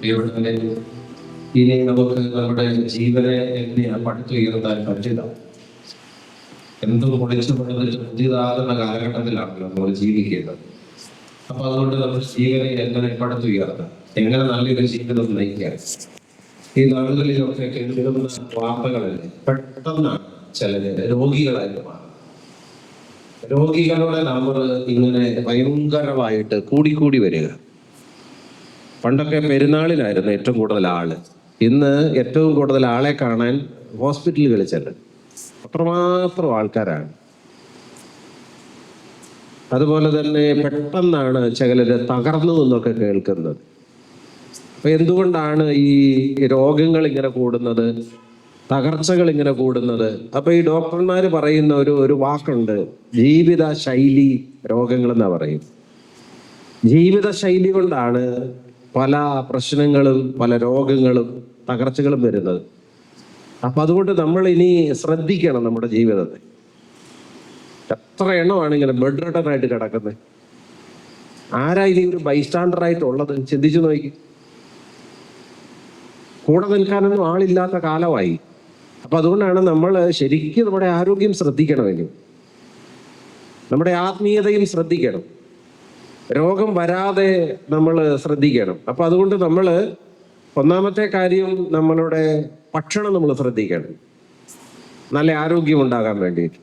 ഇവിടെ ഇനി നമുക്ക് നമ്മുടെ ജീവനെ എങ്ങനെയാണ് പടുത്തുയർത്താൻ പറ്റില്ല. എന്തും പൊളിച്ചു പണിതിട്ട് പുതിയതാകുന്ന കാലഘട്ടത്തിലാണല്ലോ നമ്മൾ ജീവിക്കുന്നത്. അപ്പൊ അതുകൊണ്ട് നമ്മൾ ജീവനെ എങ്ങനെ പടുത്തുയർത്താം, എങ്ങനെ നല്ലൊരു ജീവിതം നയിക്കാം. ഈ നാളുകളിലൊക്കെ കേൾക്കുന്ന വാർത്തകളല്ലേ, പെട്ടെന്നാണ് ചിലര് രോഗികളായിട്ട് മാറും. രോഗികളുടെ നമ്പർ ഇങ്ങനെ ഭയങ്കരമായിട്ട് കൂടിക്കൂടി വരിക. പണ്ടൊക്കെ പെരുന്നാളിലായിരുന്നു ഏറ്റവും കൂടുതൽ ആള്. ഇന്ന് ഏറ്റവും കൂടുതൽ ആളെ കാണാൻ ഹോസ്പിറ്റലുകളിൽ ചെല്ലും. അത്രമാത്രം ആൾക്കാരാണ്. അതുപോലെ തന്നെ പെട്ടെന്നാണ് ചിലര് തകർന്നു എന്നൊക്കെ കേൾക്കുന്നത്. അപ്പൊ എന്തുകൊണ്ടാണ് ഈ രോഗങ്ങൾ ഇങ്ങനെ കൂടുന്നത്, തകർച്ചകൾ ഇങ്ങനെ കൂടുന്നത്? അപ്പൊ ഈ ഡോക്ടർമാര് പറയുന്ന ഒരു വാക്കുണ്ട്, ജീവിത ശൈലി രോഗങ്ങൾ എന്നാ പറയും. ജീവിത ശൈലി കൊണ്ടാണ് പല പ്രശ്നങ്ങളും പല രോഗങ്ങളും തകർച്ചകളും വരുന്നത്. അപ്പൊ അതുകൊണ്ട് നമ്മൾ ഇനി ശ്രദ്ധിക്കണം നമ്മുടെ ജീവിതത്തെ. എത്ര എണ്ണമാണ് ഇങ്ങനെ ബെഡ് റിഡനായിട്ട് കിടക്കുന്നത്? ആരാ ഇനി ഒരു ബൈസ്റ്റാൻഡറായിട്ടുള്ളത്? ചിന്തിച്ചു നോക്കി. കൂടെ നിൽക്കാനൊന്നും ആളില്ലാത്ത കാലമായി. അപ്പൊ അതുകൊണ്ടാണ് നമ്മൾ ശരിക്കും നമ്മുടെ ആരോഗ്യം ശ്രദ്ധിക്കണമെങ്കിൽ, നമ്മുടെ ആത്മീയതയും ശ്രദ്ധിക്കണം, രോഗം വരാതെ നമ്മൾ ശ്രദ്ധിക്കണം. അപ്പൊ അതുകൊണ്ട് നമ്മൾ ഒന്നാമത്തെ കാര്യം നമ്മളുടെ ഭക്ഷണം നമ്മൾ ശ്രദ്ധിക്കണം, നല്ല ആരോഗ്യം ഉണ്ടാകാൻ വേണ്ടിയിട്ട്.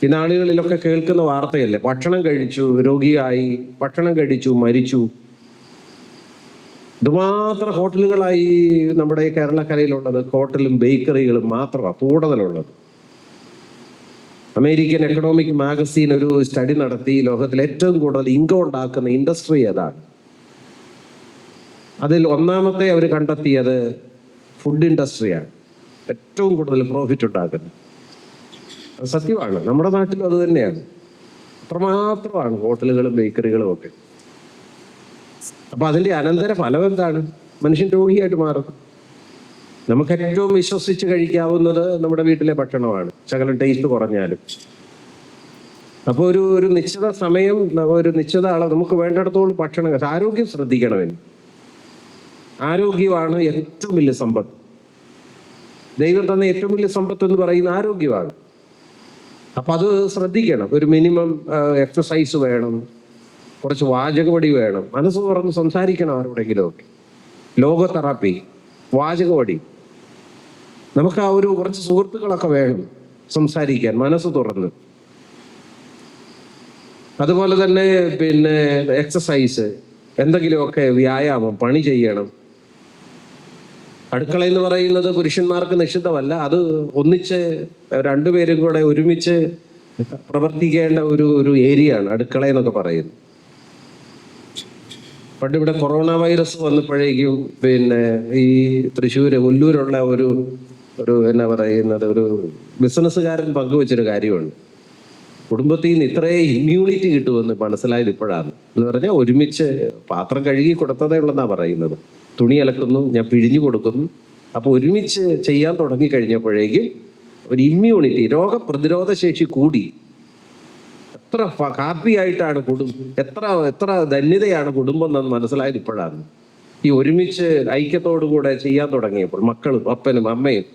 ഈ നാളുകളിലൊക്കെ കേൾക്കുന്ന വാർത്തയല്ലേ, ഭക്ഷണം കഴിച്ചു രോഗിയായി, ഭക്ഷണം കഴിച്ചു മരിച്ചു. ഇതുമാത്രം ഹോട്ടലുകളായി നമ്മുടെ കേരളക്കരയിലുള്ളത്. ഹോട്ടലും ബേക്കറികളും മാത്രമാണ് കൂടുതലുള്ളത്. അമേരിക്കൻ എക്കണോമിക് മാഗസീൻ ഒരു സ്റ്റഡി നടത്തി, ലോകത്തിൽ ഏറ്റവും കൂടുതൽ ഇൻകം ഉണ്ടാക്കുന്ന ഇൻഡസ്ട്രി ഏതാണ്? അതിൽ ഒന്നാമത്തെ അവർ കണ്ടെത്തിയത് ഫുഡ് ഇൻഡസ്ട്രിയാണ്. ഏറ്റവും കൂടുതൽ പ്രോഫിറ്റ് ഉണ്ടാക്കുന്നത്. അത് സത്യമാണ്. നമ്മുടെ നാട്ടിലും അത് തന്നെയാണ്. അത്രമാത്രമാണ് ഹോട്ടലുകളും ബേക്കറികളും ഒക്കെ. അപ്പൊ അതിന്റെ അനന്തര ഫലം എന്താണ്? മനുഷ്യൻ രോഗിയായിട്ട് മാറും. നമുക്ക് ഏറ്റവും വിശ്വസിച്ച് കഴിക്കാവുന്നത് നമ്മുടെ വീട്ടിലെ ഭക്ഷണമാണ്, ശകലം ടേസ്റ്റ് കുറഞ്ഞാലും. അപ്പോൾ ഒരു നിശ്ചിത സമയം, ഒരു നിശ്ചിത അളവ് നമുക്ക് വേണ്ടിടത്തോളം ഭക്ഷണം. ആരോഗ്യം ശ്രദ്ധിക്കണമെന്ന്. ആരോഗ്യമാണ് ഏറ്റവും വലിയ സമ്പത്ത്. ദൈവം തന്ന ഏറ്റവും വലിയ സമ്പത്ത് എന്ന് പറയുന്ന ആരോഗ്യമാണ്. അപ്പൊ അത് ശ്രദ്ധിക്കണം. ഒരു മിനിമം എക്സസൈസ് വേണം, കുറച്ച് വാചകവടി വേണം, മനസ്സ് തുറന്ന് സംസാരിക്കണം ആരോടെങ്കിലും ഒക്കെ. ലോഗോ തെറാപ്പി, വാചകവടി. നമുക്ക് ആ കുറച്ച് സുഹൃത്തുക്കളൊക്കെ വേണം സംസാരിക്കാൻ, മനസ്സ് തുറന്ന്. അതുപോലെ തന്നെ എക്സസൈസ്, എന്തെങ്കിലുമൊക്കെ വ്യായാമം, പണി ചെയ്യണം. അടുക്കള എന്ന് പറയുന്നത് പുരുഷന്മാർക്ക് നിഷിദ്ധമല്ല. അത് ഒന്നിച്ച് രണ്ടുപേരും കൂടെ ഒരുമിച്ച് പ്രവർത്തിക്കേണ്ട ഒരു ഏരിയ ആണ് അടുക്കള എന്നൊക്കെ പറയുന്നത്. പണ്ട് ഇവിടെ കൊറോണ വൈറസ് വന്നപ്പോഴേക്കും ഈ തൃശ്ശൂര് ഒല്ലൂരുള്ള ഒരു എന്നാ പറയുന്നത്, ഒരു ബിസിനസ്സുകാരൻ പങ്കുവെച്ചൊരു കാര്യമുണ്ട്. കുടുംബത്തിൽ നിന്ന് ഇത്രയും ഇമ്മ്യൂണിറ്റി കിട്ടുമെന്ന് മനസ്സിലായത് ഇപ്പോഴാണ്. എന്ന് പറഞ്ഞാൽ ഒരുമിച്ച് പാത്രം കഴുകി കൊടുത്തതേ ഉള്ളെന്നാ പറയുന്നത്. തുണി അലക്കുന്നു, ഞാൻ പിഴിഞ്ഞു കൊടുക്കുന്നു. അപ്പൊ ഒരുമിച്ച് ചെയ്യാൻ തുടങ്ങി കഴിഞ്ഞപ്പോഴേക്കും ഒരു ഇമ്മ്യൂണിറ്റി, രോഗപ്രതിരോധ ശേഷി കൂടി. എത്ര ഹാപ്പി ആയിട്ടാണ് എത്ര ധന്യതയാണ് കുടുംബം എന്ന് മനസ്സിലായത് ഇപ്പോഴാണ്. ഈ ഒരുമിച്ച് ഐക്യത്തോടുകൂടെ ചെയ്യാൻ തുടങ്ങിയപ്പോൾ, മക്കളും അപ്പനും അമ്മയും.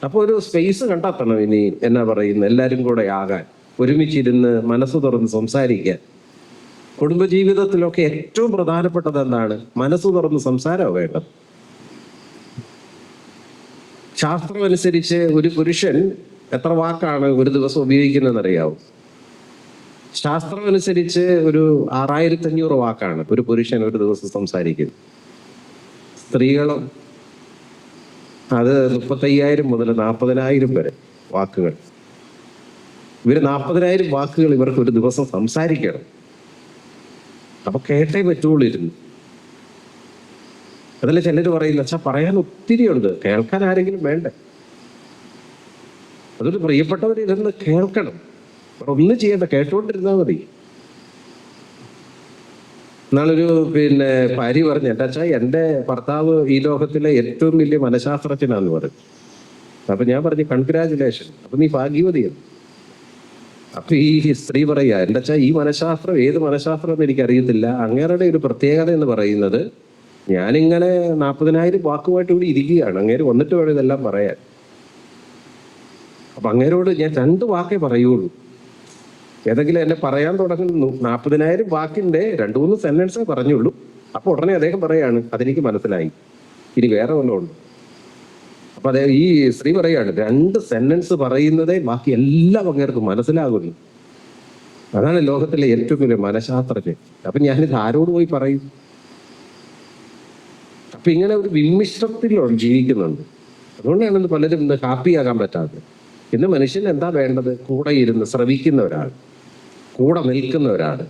അപ്പോൾ ഒരു സ്പേസ് കണ്ടെത്തണം ഇനി, എന്നാ പറയുന്നത്, എല്ലാവരും കൂടെ ആകാൻ, ഒരുമിച്ചിരുന്ന് മനസ്സ് തുറന്ന് സംസാരിക്കാൻ. കുടുംബജീവിതത്തിലൊക്കെ ഏറ്റവും പ്രധാനപ്പെട്ടത് എന്താണ്? മനസ്സ് തുറന്ന് സംസാരമാണ് വേണ്ടത്. ശാസ്ത്രം അനുസരിച്ച് ഒരു പുരുഷൻ എത്ര വാക്കാണ് ഒരു ദിവസം ഉപയോഗിക്കുന്നതെന്ന് അറിയാവും? ശാസ്ത്രം അനുസരിച്ച് 6500 വാക്കാണ് ഒരു പുരുഷൻ ഒരു ദിവസം സംസാരിക്കുന്നത്. സ്ത്രീകളും അത് 35,000 മുതൽ 40,000 വരെ വാക്കുകൾ. 40,000 വാക്കുകൾ ഇവർക്ക് ഒരു ദിവസം സംസാരിക്കണം. അപ്പൊ കേട്ടേ പറ്റുള്ളൂ ഇരുന്ന്. അതിൽ ചിലർ പറയുന്നു, അച്ഛാ പറയാൻ ഒത്തിരി ഉണ്ട്, കേൾക്കാൻ ആരെങ്കിലും വേണ്ടേ? അതൊരു പ്രിയപ്പെട്ടവർ ഇരുന്ന് കേൾക്കണം. ഒന്നും ചെയ്യണ്ട, കേട്ടോണ്ടിരുന്നാൽ മതി. എന്നാളൊരു ഭാര്യ പറഞ്ഞു, എൻ്റെ അച്ഛാ, എൻ്റെ ഭർത്താവ് ഈ ലോകത്തിലെ ഏറ്റവും വലിയ മനഃശാസ്ത്രജ്ഞനാന്ന് പറഞ്ഞു. അപ്പൊ ഞാൻ പറഞ്ഞു, കൺഗ്രാജുലേഷൻ, അപ്പൊ നീ ഭാഗ്യവതിയാണ്. അപ്പൊ ഈ സ്ത്രീ പറയാ, എൻ്റെ അച്ഛാ ഈ മനഃശാസ്ത്രം ഏത് മനഃശാസ്ത്രം എന്ന് എനിക്കറിയത്തില്ല. അങ്ങേരുടെ ഒരു പ്രത്യേകത എന്ന് പറയുന്നത്, ഞാനിങ്ങനെ 40,000 വാക്കുമായിട്ട് ഇവിടെ ഇരിക്കുകയാണ്, അങ്ങേര് വന്നിട്ട് വേണം ഇതെല്ലാം പറയാൻ. അപ്പൊ അങ്ങേരോട് ഞാൻ 2 വാക്കേ പറയുള്ളൂ. ഏതെങ്കിലും എന്നെ പറയാൻ തുടങ്ങുന്നു 40,000 വാക്കിന്റെ 2-3 സെന്റൻസേ പറഞ്ഞുള്ളൂ. അപ്പൊ ഉടനെ അദ്ദേഹം പറയാണ്, അതെനിക്ക് മനസ്സിലായി, ഇനി വേറെ വല്ലതും ഉണ്ട്. അപ്പൊ അതേ ഈ സ്ത്രീ പറയാണ്, 2 സെന്റൻസ് പറയുന്നതേ ബാക്കി എല്ലാം അങ്ങേർക്ക് മനസ്സിലാകുന്നു. അതാണ് ലോകത്തിലെ ഏറ്റവും വലിയ മനഃശാസ്ത്രജ്ഞൻ. അപ്പൊ ഞാനിത് ആരോട് പോയി പറയും? അപ്പൊ ഇങ്ങനെ ഒരു വിമിശ്രത്തിലാണ് ജീവിക്കുന്നുണ്ട്. അതുകൊണ്ടാണ് ഇന്ന് പലരും ഇന്ന് ഹാപ്പിയാകാൻ പറ്റാത്തത്. ഇന്ന് മനുഷ്യൻ എന്താ വേണ്ടത്? കൂടെ ഇരുന്ന് ശ്രവിക്കുന്ന ഒരാൾ, കൂടെ നിൽക്കുന്ന ഒരാൾ.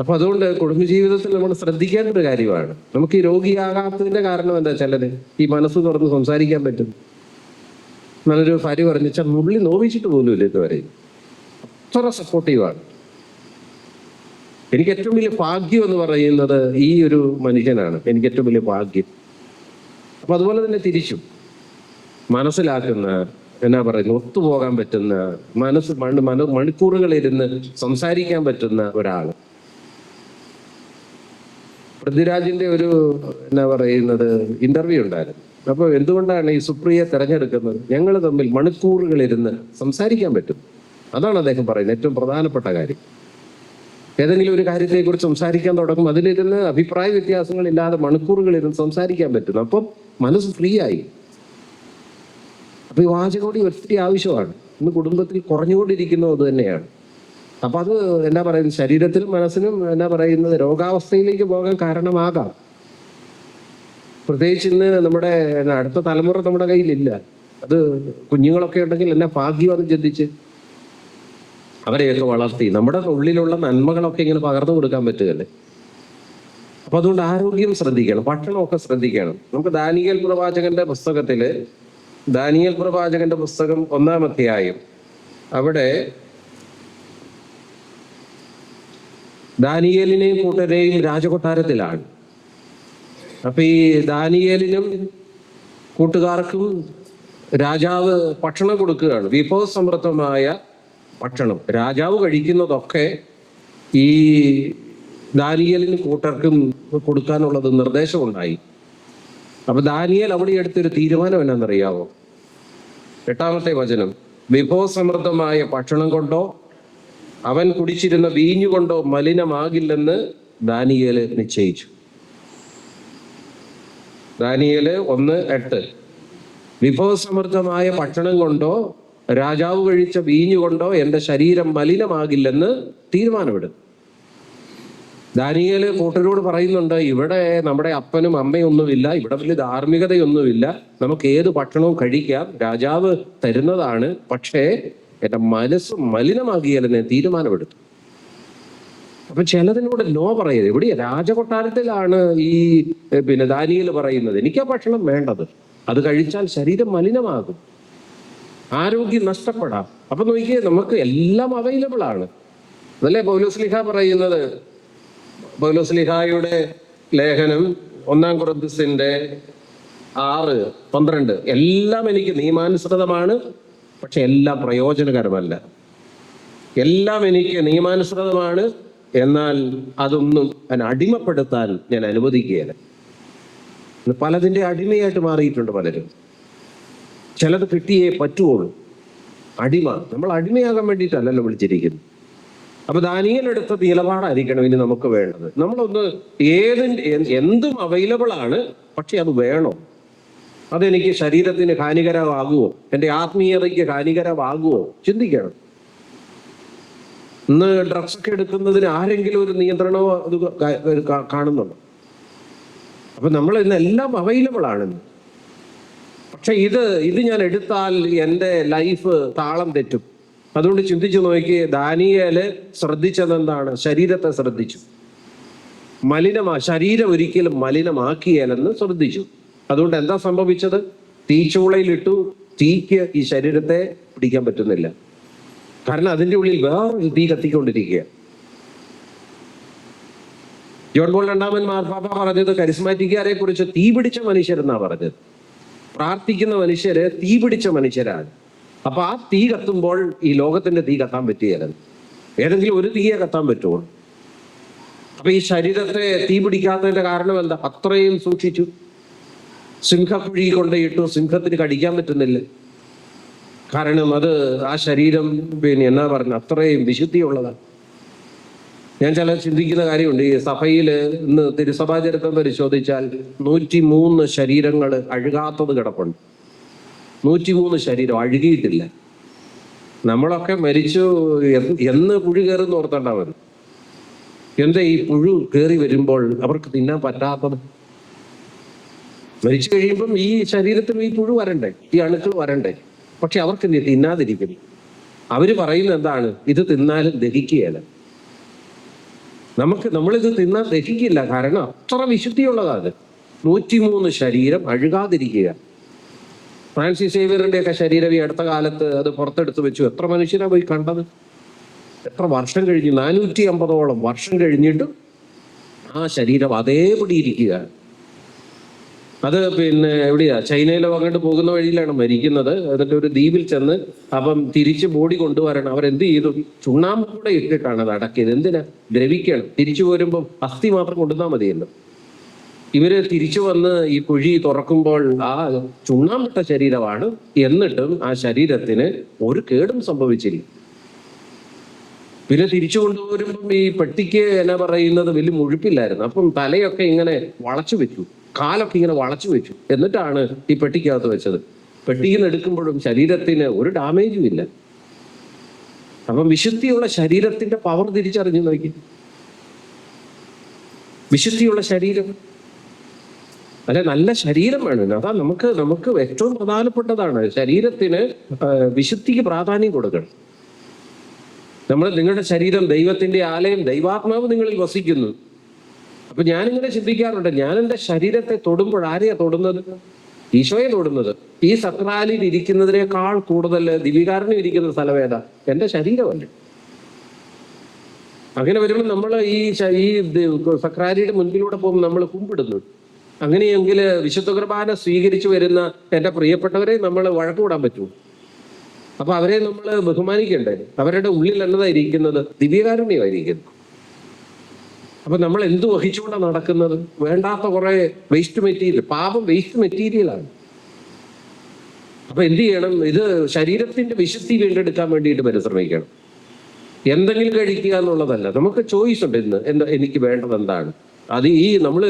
അപ്പൊ അതുകൊണ്ട് കുടുംബജീവിതത്തിൽ നമ്മൾ ശ്രദ്ധിക്കേണ്ട ഒരു കാര്യമാണ്. നമുക്ക് ഈ രോഗിയാകാത്തതിന്റെ കാരണം എന്താ? ചിലര് ഈ മനസ്സ് തുറന്ന് സംസാരിക്കാൻ പറ്റും. നല്ലൊരു ഭാര്യ പറഞ്ഞാൽ നുള്ളി നോവിച്ചിട്ട് പോലും ഇല്ല ഇതുവരെ. അത്ര സപ്പോർട്ടീവാണ്. എനിക്ക് ഏറ്റവും വലിയ ഭാഗ്യം എന്ന് പറയുന്നത് ഈ ഒരു മനുഷ്യനാണ്. എനിക്ക് ഏറ്റവും വലിയ ഭാഗ്യം. അപ്പൊ അതുപോലെ തന്നെ തിരിച്ചും മനസ്സിലാക്കുന്ന, എന്നാ പറയുന്നത്, ഒത്തുപോകാൻ പറ്റുന്ന, മണിക്കൂറുകളിരുന്ന് സംസാരിക്കാൻ പറ്റുന്ന ഒരാൾ. പൃഥ്വിരാജിന്റെ ഒരു എന്നാ പറയുന്നത് ഇന്റർവ്യൂ ഉണ്ടായിരുന്നു. അപ്പൊ എന്തുകൊണ്ടാണ് ഈ സുപ്രിയെ തെരഞ്ഞെടുക്കുന്നത്? ഞങ്ങൾ തമ്മിൽ മണിക്കൂറുകളിരുന്ന് സംസാരിക്കാൻ പറ്റും. അതാണ് അദ്ദേഹം പറയുന്നത് ഏറ്റവും പ്രധാനപ്പെട്ട കാര്യം. ഏതെങ്കിലും ഒരു കാര്യത്തെക്കുറിച്ച് സംസാരിക്കാൻ തുടങ്ങും, അതിലിരുന്ന് അഭിപ്രായ വ്യത്യാസങ്ങളില്ലാതെ മണിക്കൂറുകളിരുന്ന് സംസാരിക്കാൻ പറ്റും. അപ്പം മനസ്സ് ഫ്രീ ആയി. അപ്പൊ ഈ വാചകോടി ഒത്തിരി ആവശ്യമാണ്. ഇന്ന് കുടുംബത്തിൽ കുറഞ്ഞുകൊണ്ടിരിക്കുന്നത് അത് തന്നെയാണ്. അപ്പൊ അത് എന്നാ പറയുന്നത്, ശരീരത്തിനും മനസ്സിനും എന്നാ പറയുന്നത് രോഗാവസ്ഥയിലേക്ക് പോകാൻ കാരണമാകാം. പ്രത്യേകിച്ച് ഇന്ന് നമ്മുടെ അടുത്ത തലമുറ നമ്മുടെ കയ്യിലില്ല. അത് കുഞ്ഞുങ്ങളൊക്കെ ഉണ്ടെങ്കിൽ എന്നാ ഭാഗ്യം അത് ചിന്തിച്ച് അവരെയൊക്കെ വളർത്തി നമ്മുടെ ഉള്ളിലുള്ള നന്മകളൊക്കെ ഇങ്ങനെ പകർന്നു കൊടുക്കാൻ പറ്റുകയല്ലേ. അപ്പൊ അതുകൊണ്ട് ആരോഗ്യം ശ്രദ്ധിക്കണം, ഭക്ഷണമൊക്കെ ശ്രദ്ധിക്കണം. നമുക്ക് ദാനിയേൽ പ്രവാചകന്റെ പുസ്തകത്തില്, ദാനിയേൽ പ്രവാചകന്റെ പുസ്തകം 1-ാം അധ്യായം, അവിടെ ദാനിയേലിനെയും കൂട്ടരെയും രാജകൊട്ടാരത്തിലാണ്. അപ്പൊ ഈ ദാനിയേലിനും കൂട്ടുകാർക്കും രാജാവ് ഭക്ഷണം കൊടുക്കുകയാണ്, വിഭവസമൃദ്ധമായ ഭക്ഷണം. രാജാവ് കഴിക്കുന്നതൊക്കെ ഈ ദാനിയേലിനും കൂട്ടർക്കും കൊടുക്കാനുള്ളത് നിർദ്ദേശമുണ്ടായി. അപ്പൊ ദാനിയേൽ അവിടെ എടുത്തൊരു തീരുമാനം എന്നാണെന്നറിയാവോ? 8-ാമത്തെ വചനം, വിഭവസമൃദ്ധമായ ഭക്ഷണം കൊണ്ടോ അവൻ കുടിച്ചിരുന്ന വീഞ്ഞുകൊണ്ടോ മലിനമാകില്ലെന്ന് ദാനിയേല് നിശ്ചയിച്ചു. ദാനിയേല് 1:8, വിഭവസമൃദ്ധമായ ഭക്ഷണം കൊണ്ടോ രാജാവ് കഴിച്ച വീഞ്ഞുകൊണ്ടോ എൻ്റെ ശരീരം മലിനമാകില്ലെന്ന് തീരുമാനമെടുത്തു. ദാനിയേല് കൂട്ടരോട് പറയുന്നുണ്ട്, ഇവിടെ നമ്മുടെ അപ്പനും അമ്മയൊന്നുമില്ല, ഇവിടെ വലിയ ധാർമ്മികതയൊന്നുമില്ല, നമുക്ക് ഏത് ഭക്ഷണവും കഴിക്കാം, രാജാവ് തരുന്നതാണ്, പക്ഷേ എൻ്റെ മനസ്സ് മലിനമാകിയാലെന്ന് തീരുമാനമെടുത്തു. അപ്പൊ ചിലതിനോട് നോ പറയരുത്. ഇവിടെ രാജകൊട്ടാരത്തിലാണ് ഈ ദാനിയേൽ പറയുന്നത്, എനിക്കാ ഭക്ഷണം വേണ്ടത്, അത് കഴിച്ചാൽ ശരീരം മലിനമാകും, ആരോഗ്യം നഷ്ടപ്പെടാം. അപ്പൊ നോക്കിയേ, നമുക്ക് എല്ലാം അവൈലബിൾ ആണ്. അതല്ലേ പൗലോസ്ലീഹ പറയുന്നത്? പൗലോസ്ലീഹായുടെ ലേഖനം 1-ാം കൊരിന്ത്യസിന്റെ 6:12, എല്ലാം എനിക്ക് നിയമാനുസൃതമാണ്, പക്ഷെ എല്ലാം പ്രയോജനകരമല്ല. എല്ലാം എനിക്ക് നിയമാനുസൃതമാണ്, എന്നാൽ അതൊന്നും എന്നെ അടിമപ്പെടുത്താൻ ഞാൻ അനുവദിക്കുകയില്ല. പലതിൻ്റെ അടിമയായിട്ട് മാറിയിട്ടുണ്ട് പലരും. ചിലത് കിട്ടിയേ പറ്റുള്ളൂ. അടിമ. നമ്മൾ അടിമയാകാൻ വേണ്ടിയിട്ടല്ലല്ലോ വിളിച്ചിരിക്കുന്നത്. അപ്പൊ ദാനിയേൽ എടുത്ത നിലപാടായിരിക്കണം ഇനി നമുക്ക് വേണ്ടത്. നമ്മളൊന്ന് എന്തും അവൈലബിൾ ആണ്, പക്ഷെ അത് വേണോ? അതെനിക്ക് ശരീരത്തിന് ഹാനികരമാകുമോ? എൻ്റെ ആത്മീയതയ്ക്ക് ഹാനികരമാകുമോ? ചിന്തിക്കണം. ഇന്ന് ഡ്രഗ്സ് ഒക്കെ എടുക്കുന്നതിന് ആരെങ്കിലും ഒരു നിയന്ത്രണമോ അത് കാണുന്നുണ്ടോ? അപ്പൊ നമ്മൾ ഇന്ന് എല്ലാം അവൈലബിൾ ആണെന്ന്. പക്ഷെ ഇത് ഞാൻ എടുത്താൽ എൻ്റെ ലൈഫ് താളം തെറ്റും. അതുകൊണ്ട് ചിന്തിച്ചു നോക്കി, ദാനിയേല് ശ്രദ്ധിച്ചതെന്താണ്? ശരീരത്തെ ശ്രദ്ധിച്ചു. ശരീരം ഒരിക്കലും മലിനമാക്കിയാലെന്ന് ശ്രദ്ധിച്ചു. അതുകൊണ്ട് എന്താ സംഭവിച്ചത്? തീച്ചൂളയിലിട്ടു. തീക്ക് ഈ ശരീരത്തെ പിടിക്കാൻ പറ്റുന്നില്ല. കാരണം അതിൻ്റെ ഉള്ളിൽ വേറൊരു തീ കത്തിക്കൊണ്ടിരിക്കുക. ജോൺ പോൾ രണ്ടാമൻ മാർപ്പാപ്പ പറഞ്ഞത് കരിസ്മാറ്റിക്കാരെ കുറിച്ച് തീ പിടിച്ച മനുഷ്യരെന്നാ പറഞ്ഞത്. പ്രാർത്ഥിക്കുന്ന മനുഷ്യര് തീ പിടിച്ച മനുഷ്യരാണ്. അപ്പൊ ആ തീ കത്തുമ്പോൾ ഈ ലോകത്തിന്റെ തീ കത്താൻ പറ്റുകയില്ല. ഏതെങ്കിലും ഒരു തീയെ കത്താൻ പറ്റുമോ? അപ്പൊ ഈ ശരീരത്തെ തീ പിടിക്കാത്തതിന്റെ കാരണം എന്താ? അത്രയും സൂക്ഷിച്ചു. സിംഹക്കുഴി കൊണ്ടുപോയിട്ടു, സിംഹത്തിന് കടിക്കാൻ പറ്റുന്നില്ല. കാരണം അത് ആ ശരീരം എന്നാ പറഞ്ഞ അത്രയും വിശുദ്ധിയുള്ളതാണ്. ഞാൻ ചിന്തിക്കുന്ന കാര്യമുണ്ട്. ഈ സഭയില് ഇന്ന് തിരുസഭാ ചരിത്രം പരിശോധിച്ചാൽ 103 ശരീരങ്ങൾ അഴുകാത്തത് കിടപ്പുണ്ട്. 103 ശരീരം അഴുകിയിട്ടില്ല. നമ്മളൊക്കെ മരിച്ചു എന്ന് പുഴു കയറുന്ന ഓർത്തണ്ടാ മതി. എന്താ ഈ പുഴു കയറി വരുമ്പോൾ അവർക്ക് തിന്നാൻ പറ്റാത്തത്? മരിച്ചു കഴിയുമ്പം ഈ ശരീരത്തിൽ ഈ പുഴു വരണ്ടേ, ഈ അണുക്കൾ വരണ്ടേ? പക്ഷെ അവർക്ക് തിന്നാതിരിക്കുന്നു. അവര് പറയുന്നത് എന്താണ്? ഇത് തിന്നാലും ദഹിക്കുകയല്ല. നമ്മളിത് തിന്നാൽ ദഹിക്കില്ല. കാരണം അത്ര വിശുദ്ധിയുള്ളതാണ്. 103 ശരീരം അഴുകാതിരിക്കുക. ഫ്രാൻസിസ് സേവ്യറിന്റെ ഒക്കെ ശരീരം ഈ അടുത്ത കാലത്ത് അത് പുറത്തെടുത്ത് വെച്ചു. എത്ര മനുഷ്യരാ പോയി കണ്ടത്? എത്ര വർഷം കഴിഞ്ഞു? 450ഓളം വർഷം കഴിഞ്ഞിട്ട് ആ ശരീരം അതേപടി ഇരിക്കുക. അത് എവിടെയാ? ചൈനയിലോ അങ്ങോട്ട് പോകുന്ന വഴിയിലാണ് മരിക്കുന്നത്. എന്നിട്ട് ഒരു ദ്വീപിൽ ചെന്ന് അപ്പം തിരിച്ച് ബോഡി കൊണ്ടുവരണം. അവരെന്ത് ചെയ്തു? ചുണ്ണാമ്പ് കൂടെ ഇട്ടിട്ടാണ് അത് അടക്കിയത്. എന്തിനാ? ദ്രവിക്കണം. തിരിച്ചു പോരുമ്പോൾ അസ്ഥി മാത്രം കൊണ്ടുവന്നാൽ മതിയല്ലോ. ഇവര് തിരിച്ചു വന്ന് ഈ കുഴി തുറക്കുമ്പോൾ ആ ചുണ്ണാമ്പിട്ട ശരീരമാണ്. എന്നിട്ടും ആ ശരീരത്തിന് ഒരു കേടും സംഭവിച്ചില്ല. പിന്നെ തിരിച്ചു കൊണ്ടുപോരുമ്പം ഈ പെട്ടിക്ക് എന്നാ പറയുന്നത് വലിയ മുഴുപ്പില്ലായിരുന്നു. അപ്പം തലയൊക്കെ ഇങ്ങനെ വളച്ചു വെച്ചു, കാലൊക്കെ ഇങ്ങനെ വളച്ചു വെച്ചു. എന്നിട്ടാണ് ഈ പെട്ടിക്കകത്ത് വെച്ചത്. പെട്ടിയിൽ നിന്ന് എടുക്കുമ്പോഴും ശരീരത്തിന് ഒരു ഡാമേജും ഇല്ല. അപ്പം വിശുദ്ധിയുള്ള ശരീരത്തിന്റെ പവർ തിരിച്ചറിഞ്ഞു നോക്കി. വിശുദ്ധിയുള്ള ശരീരം അല്ലെ, നല്ല ശരീരം വേണം. അതാ നമുക്ക് ഏറ്റവും പ്രധാനപ്പെട്ടതാണ്. ശരീരത്തിന് വിശുദ്ധിക്ക് പ്രാധാന്യം കൊടുക്കണം. നിങ്ങളുടെ ശരീരം ദൈവത്തിന്റെ ആലയം, ദൈവാത്മാവ് നിങ്ങളിൽ വസിക്കുന്നു. അപ്പൊ ഞാനിങ്ങനെ ചിന്തിക്കാറുണ്ട്, ഞാൻ എൻ്റെ ശരീരത്തെ തൊടുമ്പോൾ ആരെയാ തൊടുന്നത്? ഈശോയെ തൊടുന്നത്. ഈ സക്രാലിൽ ഇരിക്കുന്നതിനേക്കാൾ കൂടുതൽ ദിവികാരനും ഇരിക്കുന്ന സ്ഥലം ഏതാ? എൻ്റെ ശരീരമല്ലേ. അങ്ങനെ വരുമ്പോൾ നമ്മൾ ഈ സക്രാലിയുടെ മുൻപിലൂടെ പോകുമ്പോൾ നമ്മൾ കുമ്പിടുന്നു. അങ്ങനെയെങ്കിൽ വിശുദ്ധ കുർബാന സ്വീകരിച്ചു വരുന്ന എൻ്റെ പ്രിയപ്പെട്ടവരെ നമ്മൾ വഴക്കുകൂടാൻ പറ്റുമോ? അപ്പൊ അവരെ നമ്മൾ ബഹുമാനിക്കണ്ടേ? അവരുടെ ഉള്ളിൽ എന്നതായിരിക്കുന്നത്? ദിവ്യകാരുണ്യമായിരിക്കുന്നു. അപ്പൊ നമ്മൾ എന്ത് വഹിച്ചുകൊണ്ടാണ് നടക്കുന്നത്? വേണ്ടാത്ത കുറെ വേസ്റ്റ് മെറ്റീരിയൽ. പാപം വേസ്റ്റ് മെറ്റീരിയലാണ്. അപ്പൊ എന്ത് ചെയ്യണം? ഇത് ശരീരത്തിന്റെ വിശുദ്ധി വീണ്ടെടുക്കാൻ വേണ്ടിയിട്ട് പരിശ്രമിക്കണം. എന്തെങ്കിലും കഴിക്കുക എന്നുള്ളതല്ല. നമുക്ക് ചോയ്സ് ഉണ്ട്. ഇന്ന് എനിക്ക് വേണ്ടത് എന്താണ്? അത് നമ്മള്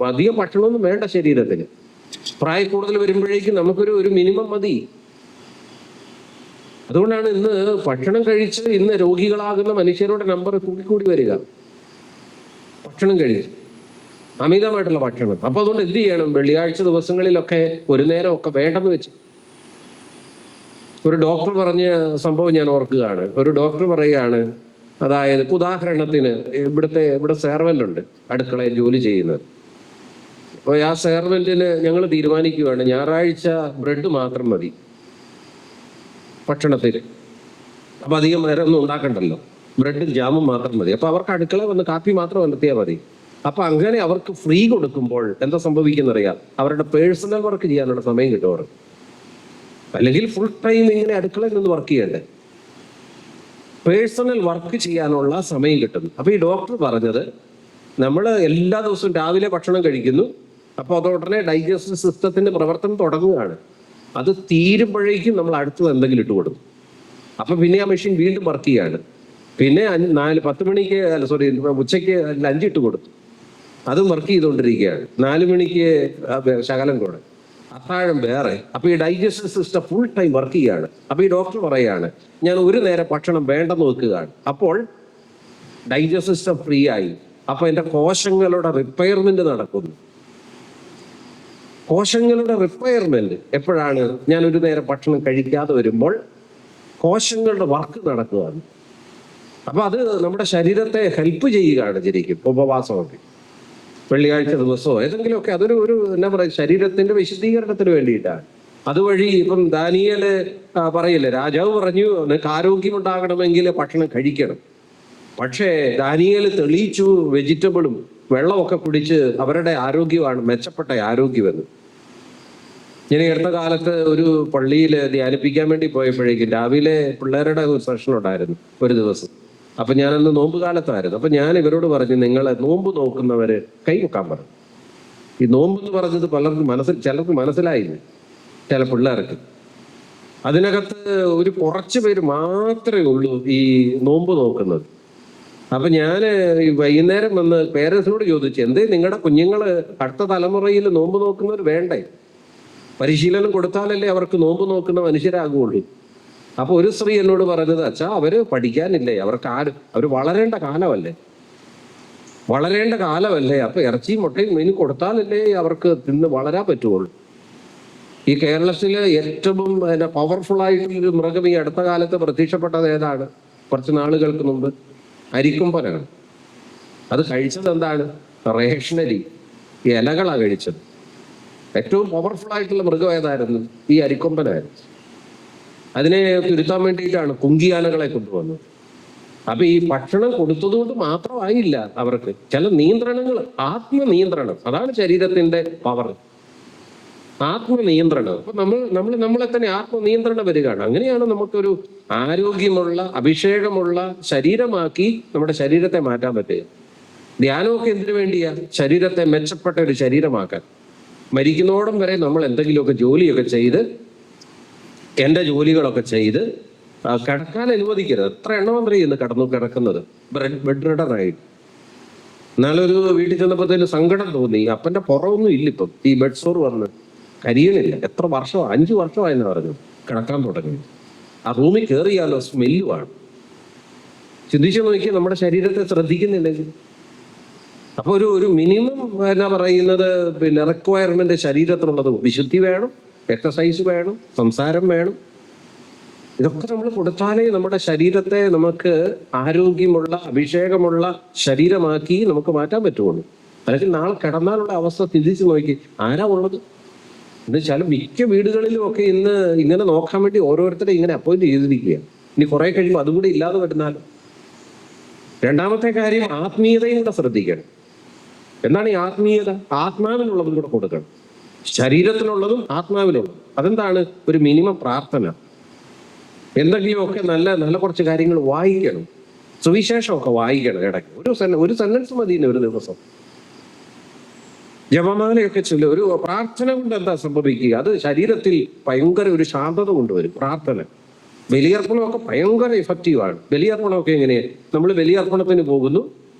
അധികം ഭക്ഷണമൊന്നും വേണ്ട ശരീരത്തിന്. പ്രായം കൂടുതൽ വരുമ്പോഴേക്കും നമുക്കൊരു മിനിമം മതി. അതുകൊണ്ടാണ് ഇന്ന് ഭക്ഷണം കഴിച്ച് ഇന്ന് രോഗികളാകുന്ന മനുഷ്യരുടെ നമ്പർ കൂടിക്കൂടി വരിക. ഭക്ഷണം കഴിച്ച് അമിതമായിട്ടുള്ള ഭക്ഷണം. അപ്പൊ അതുകൊണ്ട് എന്ത് ചെയ്യണം? വെള്ളിയാഴ്ച ദിവസങ്ങളിലൊക്കെ ഒരു നേരമൊക്കെ വേണ്ടെന്ന് വെച്ച്. ഒരു ഡോക്ടർ പറഞ്ഞ സംഭവം ഞാൻ ഓർക്കുകയാണ്. ഒരു ഡോക്ടർ പറയുകയാണ്, അതായത് ഉദാഹരണത്തിന് ഇവിടെ സെർവൻ്റ് ഉണ്ട് അടുക്കളയിൽ ജോലി ചെയ്യുന്നത്. അപ്പോൾ ആ സെർവൻറ്റിന് ഞങ്ങൾ തീരുമാനിക്കുകയാണ് ഞായറാഴ്ച ബ്രെഡ് മാത്രം മതി ഭക്ഷണത്തിൽ. അപ്പൊ അധികം നേരം ഒന്നും ഉണ്ടാക്കണ്ടല്ലോ, ബ്രെഡും ജാമും മാത്രം മതി. അപ്പൊ അവർക്ക് അടുക്കള വന്ന് കാപ്പി മാത്രം വന്നെത്തിയാൽ മതി. അപ്പൊ അങ്ങനെ അവർക്ക് ഫ്രീ കൊടുക്കുമ്പോൾ എന്താ സംഭവിക്കുന്നറിയാം? അവരുടെ പേഴ്സണൽ വർക്ക് ചെയ്യാനുള്ള സമയം കിട്ടും അവർക്ക്. അല്ലെങ്കിൽ ഫുൾ ടൈം ഇങ്ങനെ അടുക്കളയിൽ നിന്ന് വർക്ക് ചെയ്യണ്ടേ? പേഴ്സണൽ വർക്ക് ചെയ്യാനുള്ള സമയം കിട്ടുന്നു. അപ്പൊ ഈ ഡോക്ടർ പറഞ്ഞത്, നമ്മൾ എല്ലാ ദിവസവും രാവിലെ ഭക്ഷണം കഴിക്കുന്നു. അപ്പൊ അത് ഉടനെ ഡൈജസ്റ്റീവ് സിസ്റ്റത്തിന്റെ പ്രവർത്തനം തുടങ്ങുകയാണ്. അത് തീരുമ്പോഴേക്കും നമ്മൾ അടുത്തത് എന്തെങ്കിലും ഇട്ട് കൊടുക്കും. അപ്പൊ പിന്നെ ആ മെഷീൻ വീണ്ടും വർക്ക് ചെയ്യാണ്. പിന്നെ 10 മണിക്ക് ഉച്ചയ്ക്ക് ലഞ്ച് ഇട്ട് കൊടുത്തു, അതും വർക്ക് ചെയ്തുകൊണ്ടിരിക്കുകയാണ്. 4 മണിക്ക് ശകലം കൂടെ, അത്താഴം വേറെ. അപ്പൊ ഈ digestive system full time work ചെയ്യാണ്. അപ്പൊ ഈ ഡോക്ടർ പറയാണ്, ഞാൻ ഒരു നേരം ഭക്ഷണം വേണ്ടെന്ന് വെക്കുകയാണ്. അപ്പോൾ ഡൈജസ്റ്റീവ് സിസ്റ്റം ഫ്രീ ആയി. അപ്പൊ എൻ്റെ കോശങ്ങളുടെ റിപ്പയർമെന്റ് നടക്കുന്നു. കോശങ്ങളുടെ റിപ്പയർമെന്റ് എപ്പോഴാണ്? ഞാൻ ഒരു നേരം ഭക്ഷണം കഴിക്കാതെ വരുമ്പോൾ കോശങ്ങളുടെ വർക്ക് നടക്കുകയാണ്. അപ്പൊ അത് നമ്മുടെ ശരീരത്തെ ഹെൽപ്പ് ചെയ്യുകയാണ് ശരിക്കും. ഉപവാസമൊക്കെ വെള്ളിയാഴ്ച ദിവസമോ ഏതെങ്കിലുമൊക്കെ അതൊരു എന്നാ പറയുക, ശരീരത്തിന്റെ വിശുദ്ധീകരണത്തിന് വേണ്ടിയിട്ടാണ്. അതുവഴി ഇപ്പം ദാനിയേല് പറയില്ലേ, രാജാവ് പറഞ്ഞു നിനക്ക് ആരോഗ്യം ഉണ്ടാകണമെങ്കിൽ ഭക്ഷണം കഴിക്കണം. പക്ഷേ ദാനിയേല് തെളിയിച്ചു വെജിറ്റബിളും വെള്ളമൊക്കെ കുടിച്ച് അവരുടെ ആരോഗ്യമാണ് മെച്ചപ്പെട്ട ആരോഗ്യമെന്ന്. ഞാൻ ഈ അടുത്ത കാലത്ത് ഒരു പള്ളിയിൽ ധ്യാനിപ്പിക്കാൻ വേണ്ടി പോയപ്പോഴേക്കും രാവിലെ പിള്ളേരുടെ ഒരു സെഷൻ ഉണ്ടായിരുന്നു ഒരു ദിവസം. അപ്പൊ ഞാനന്ന് നോമ്പ് കാലത്തായിരുന്നു. അപ്പൊ ഞാൻ ഇവരോട് പറഞ്ഞു, നിങ്ങളെ നോമ്പ് നോക്കുന്നവര് കൈവെക്കാൻ പറഞ്ഞു. ഈ നോമ്പ് എന്ന് പറഞ്ഞത് പലർക്കും ചിലർക്ക് മനസ്സിലായില്ല, ചില പിള്ളേർക്ക്. അതിനകത്ത് ഒരു കുറച്ച് പേര് മാത്രമേ ഉള്ളൂ ഈ നോമ്പ് നോക്കുന്നത്. അപ്പൊ ഞാൻ വൈകുന്നേരം വന്ന് പേരൻസിനോട് ചോദിച്ചു, എന്തേ നിങ്ങളുടെ കുഞ്ഞുങ്ങള് അടുത്ത തലമുറയിൽ നോമ്പ് നോക്കുന്നവർ വേണ്ടേ? പരിശീലനം കൊടുത്താലല്ലേ അവർക്ക് നോമ്പ് നോക്കുന്ന മനുഷ്യരാകുള്ളൂ. അപ്പൊ ഒരു സ്ത്രീ എന്നോട് പറഞ്ഞത്, അച്ഛാ അവര് പഠിക്കാനില്ലേ, അവര് വളരേണ്ട കാലമല്ലേ. അപ്പൊ ഇറച്ചിയും മുട്ടയും മീനും കൊടുത്താലല്ലേ അവർക്ക് തിന്ന് വളരാൻ പറ്റുള്ളൂ. ഈ കേരളത്തില് ഏറ്റവും പവർഫുൾ ആയിട്ടുള്ളൊരു മൃഗം ഈ അടുത്ത കാലത്ത് പ്രത്യക്ഷപ്പെട്ടത് ഏതാണ്? കുറച്ച് നാളുകൾക്ക് മുമ്പ് അരിക്കൊമ്പനാണ്. അത് കഴിച്ചത് എന്താണ്? റേഷനരി ഇലകളാണ് കഴിച്ചത്. ഏറ്റവും പവർഫുൾ ആയിട്ടുള്ള മൃഗം ഏതായിരുന്നു? ഈ അരിക്കൊമ്പനായിരുന്നു. അതിനെ തുരുത്താൻ വേണ്ടിയിട്ടാണ് കുങ്കിയാനകളെ കൊണ്ടുവന്നത്. അപ്പൊ ഈ ഭക്ഷണം കൊടുത്തതുകൊണ്ട് മാത്രമായില്ല അവർക്ക് ചില നിയന്ത്രണങ്ങൾ, ആത്മനിയന്ത്രണം. അതാണ് ശരീരത്തിന്റെ പവർ, ആത്മനിയന്ത്രണം. അപ്പൊ നമ്മളെ തന്നെ ആത്മനിയന്ത്രണം വരികയാണ്. അങ്ങനെയാണ് നമുക്കൊരു ആരോഗ്യമുള്ള അഭിഷേകമുള്ള ശരീരമാക്കി നമ്മുടെ ശരീരത്തെ മാറ്റാൻ പറ്റുക. ധ്യാനമൊക്കെ എന്തിനു വേണ്ടിയാ? ശരീരത്തെ മെച്ചപ്പെട്ട ഒരു ശരീരമാക്കാൻ. മരിക്കുന്നോടം വരെ നമ്മൾ എന്തെങ്കിലുമൊക്കെ ജോലിയൊക്കെ ചെയ്ത്, എൻ്റെ ജോലികളൊക്കെ ചെയ്ത് കിടക്കാൻ അനുവദിക്കരുത്. എത്ര എണ്ണമെന്നറിയ ഇന്ന് കിടക്കുന്നത് ബെഡ് റിഡറായിട്ട്. എന്നാലൊരു വീട്ടിൽ ചെന്നപ്പോഴത്തേന് സങ്കടം തോന്നി. അപ്പൻ്റെ പുറമൊന്നും ഇല്ല ഇപ്പം, ഈ ബെഡ് സോർ വന്ന് കരിയണില്ല. എത്ര വർഷമാണ്? 5 വർഷമായെന്ന് പറഞ്ഞു കിടക്കാൻ തുടങ്ങി. ആ റൂമിൽ കയറിയാലോ സ്മെല്ലുമാണ്. ചിന്തിച്ചു നോക്കി, നമ്മുടെ ശരീരത്തെ ശ്രദ്ധിക്കുന്നില്ലെങ്കിൽ. അപ്പൊ ഒരു മിനിമം എന്നാ പറയുന്നത്, റിക്വയർമെന്റ് ശരീരത്തിനുള്ളത്. വിശുദ്ധി വേണം, എക്സസൈസ് വേണം, സംസാരം വേണം. ഇതൊക്കെ നമ്മൾ കൊടുത്താലേ നമ്മുടെ ശരീരത്തെ നമുക്ക് ആരോഗ്യമുള്ള അഭിഷേകമുള്ള ശരീരമാക്കി നമുക്ക് മാറ്റാൻ പറ്റുള്ളൂ. അല്ലെങ്കിൽ നാളെ കിടന്നാലുള്ള അവസ്ഥ ചിന്തിച്ചു നോക്കി, ആരാ ഉള്ളത്? എന്നുവെച്ചാൽ മിക്ക വീടുകളിലും ഒക്കെ ഇന്ന് ഇങ്ങനെ നോക്കാൻ വേണ്ടി ഓരോരുത്തരെ ഇങ്ങനെ അപ്പോയിന്റ് ചെയ്തിരിക്കുകയാണ്. ഇനി കുറെ കഴിയുമ്പോൾ അതും കൂടി ഇല്ലാതെ വരുന്നാലും. രണ്ടാമത്തെ കാര്യം, ആത്മീയതയും കൂടെ ശ്രദ്ധിക്കണം. എന്താണ് ഈ ആത്മീയത? ആത്മാവിനുള്ളതും കൂടെ കൊടുക്കണം. ശരീരത്തിനുള്ളതും ആത്മാവിനുള്ളതും. അതെന്താണ്? ഒരു മിനിമം പ്രാർത്ഥന, എന്തെങ്കിലുമൊക്കെ നല്ല കുറച്ച് കാര്യങ്ങൾ വായിക്കണം. സുവിശേഷമൊക്കെ വായിക്കണം ഇടയ്ക്ക്. ഒരു സെന്റൻസ് മതി ഒരു ദിവസം. ജപമാലയൊക്കെ ചൊല്ലുക. ഒരു പ്രാർത്ഥന കൊണ്ട് എന്താ സംഭവിക്കുക? അത് ശരീരത്തിൽ ഭയങ്കര ഒരു ശാന്തത കൊണ്ടുവരും പ്രാർത്ഥന. ബലിയർപ്പണമൊക്കെ ഭയങ്കര എഫക്റ്റീവാണ്. ബലിയർപ്പണമൊക്കെ എങ്ങനെയാണ്? നമ്മൾ ബലിയർപ്പണത്തിന് പോകുന്നു,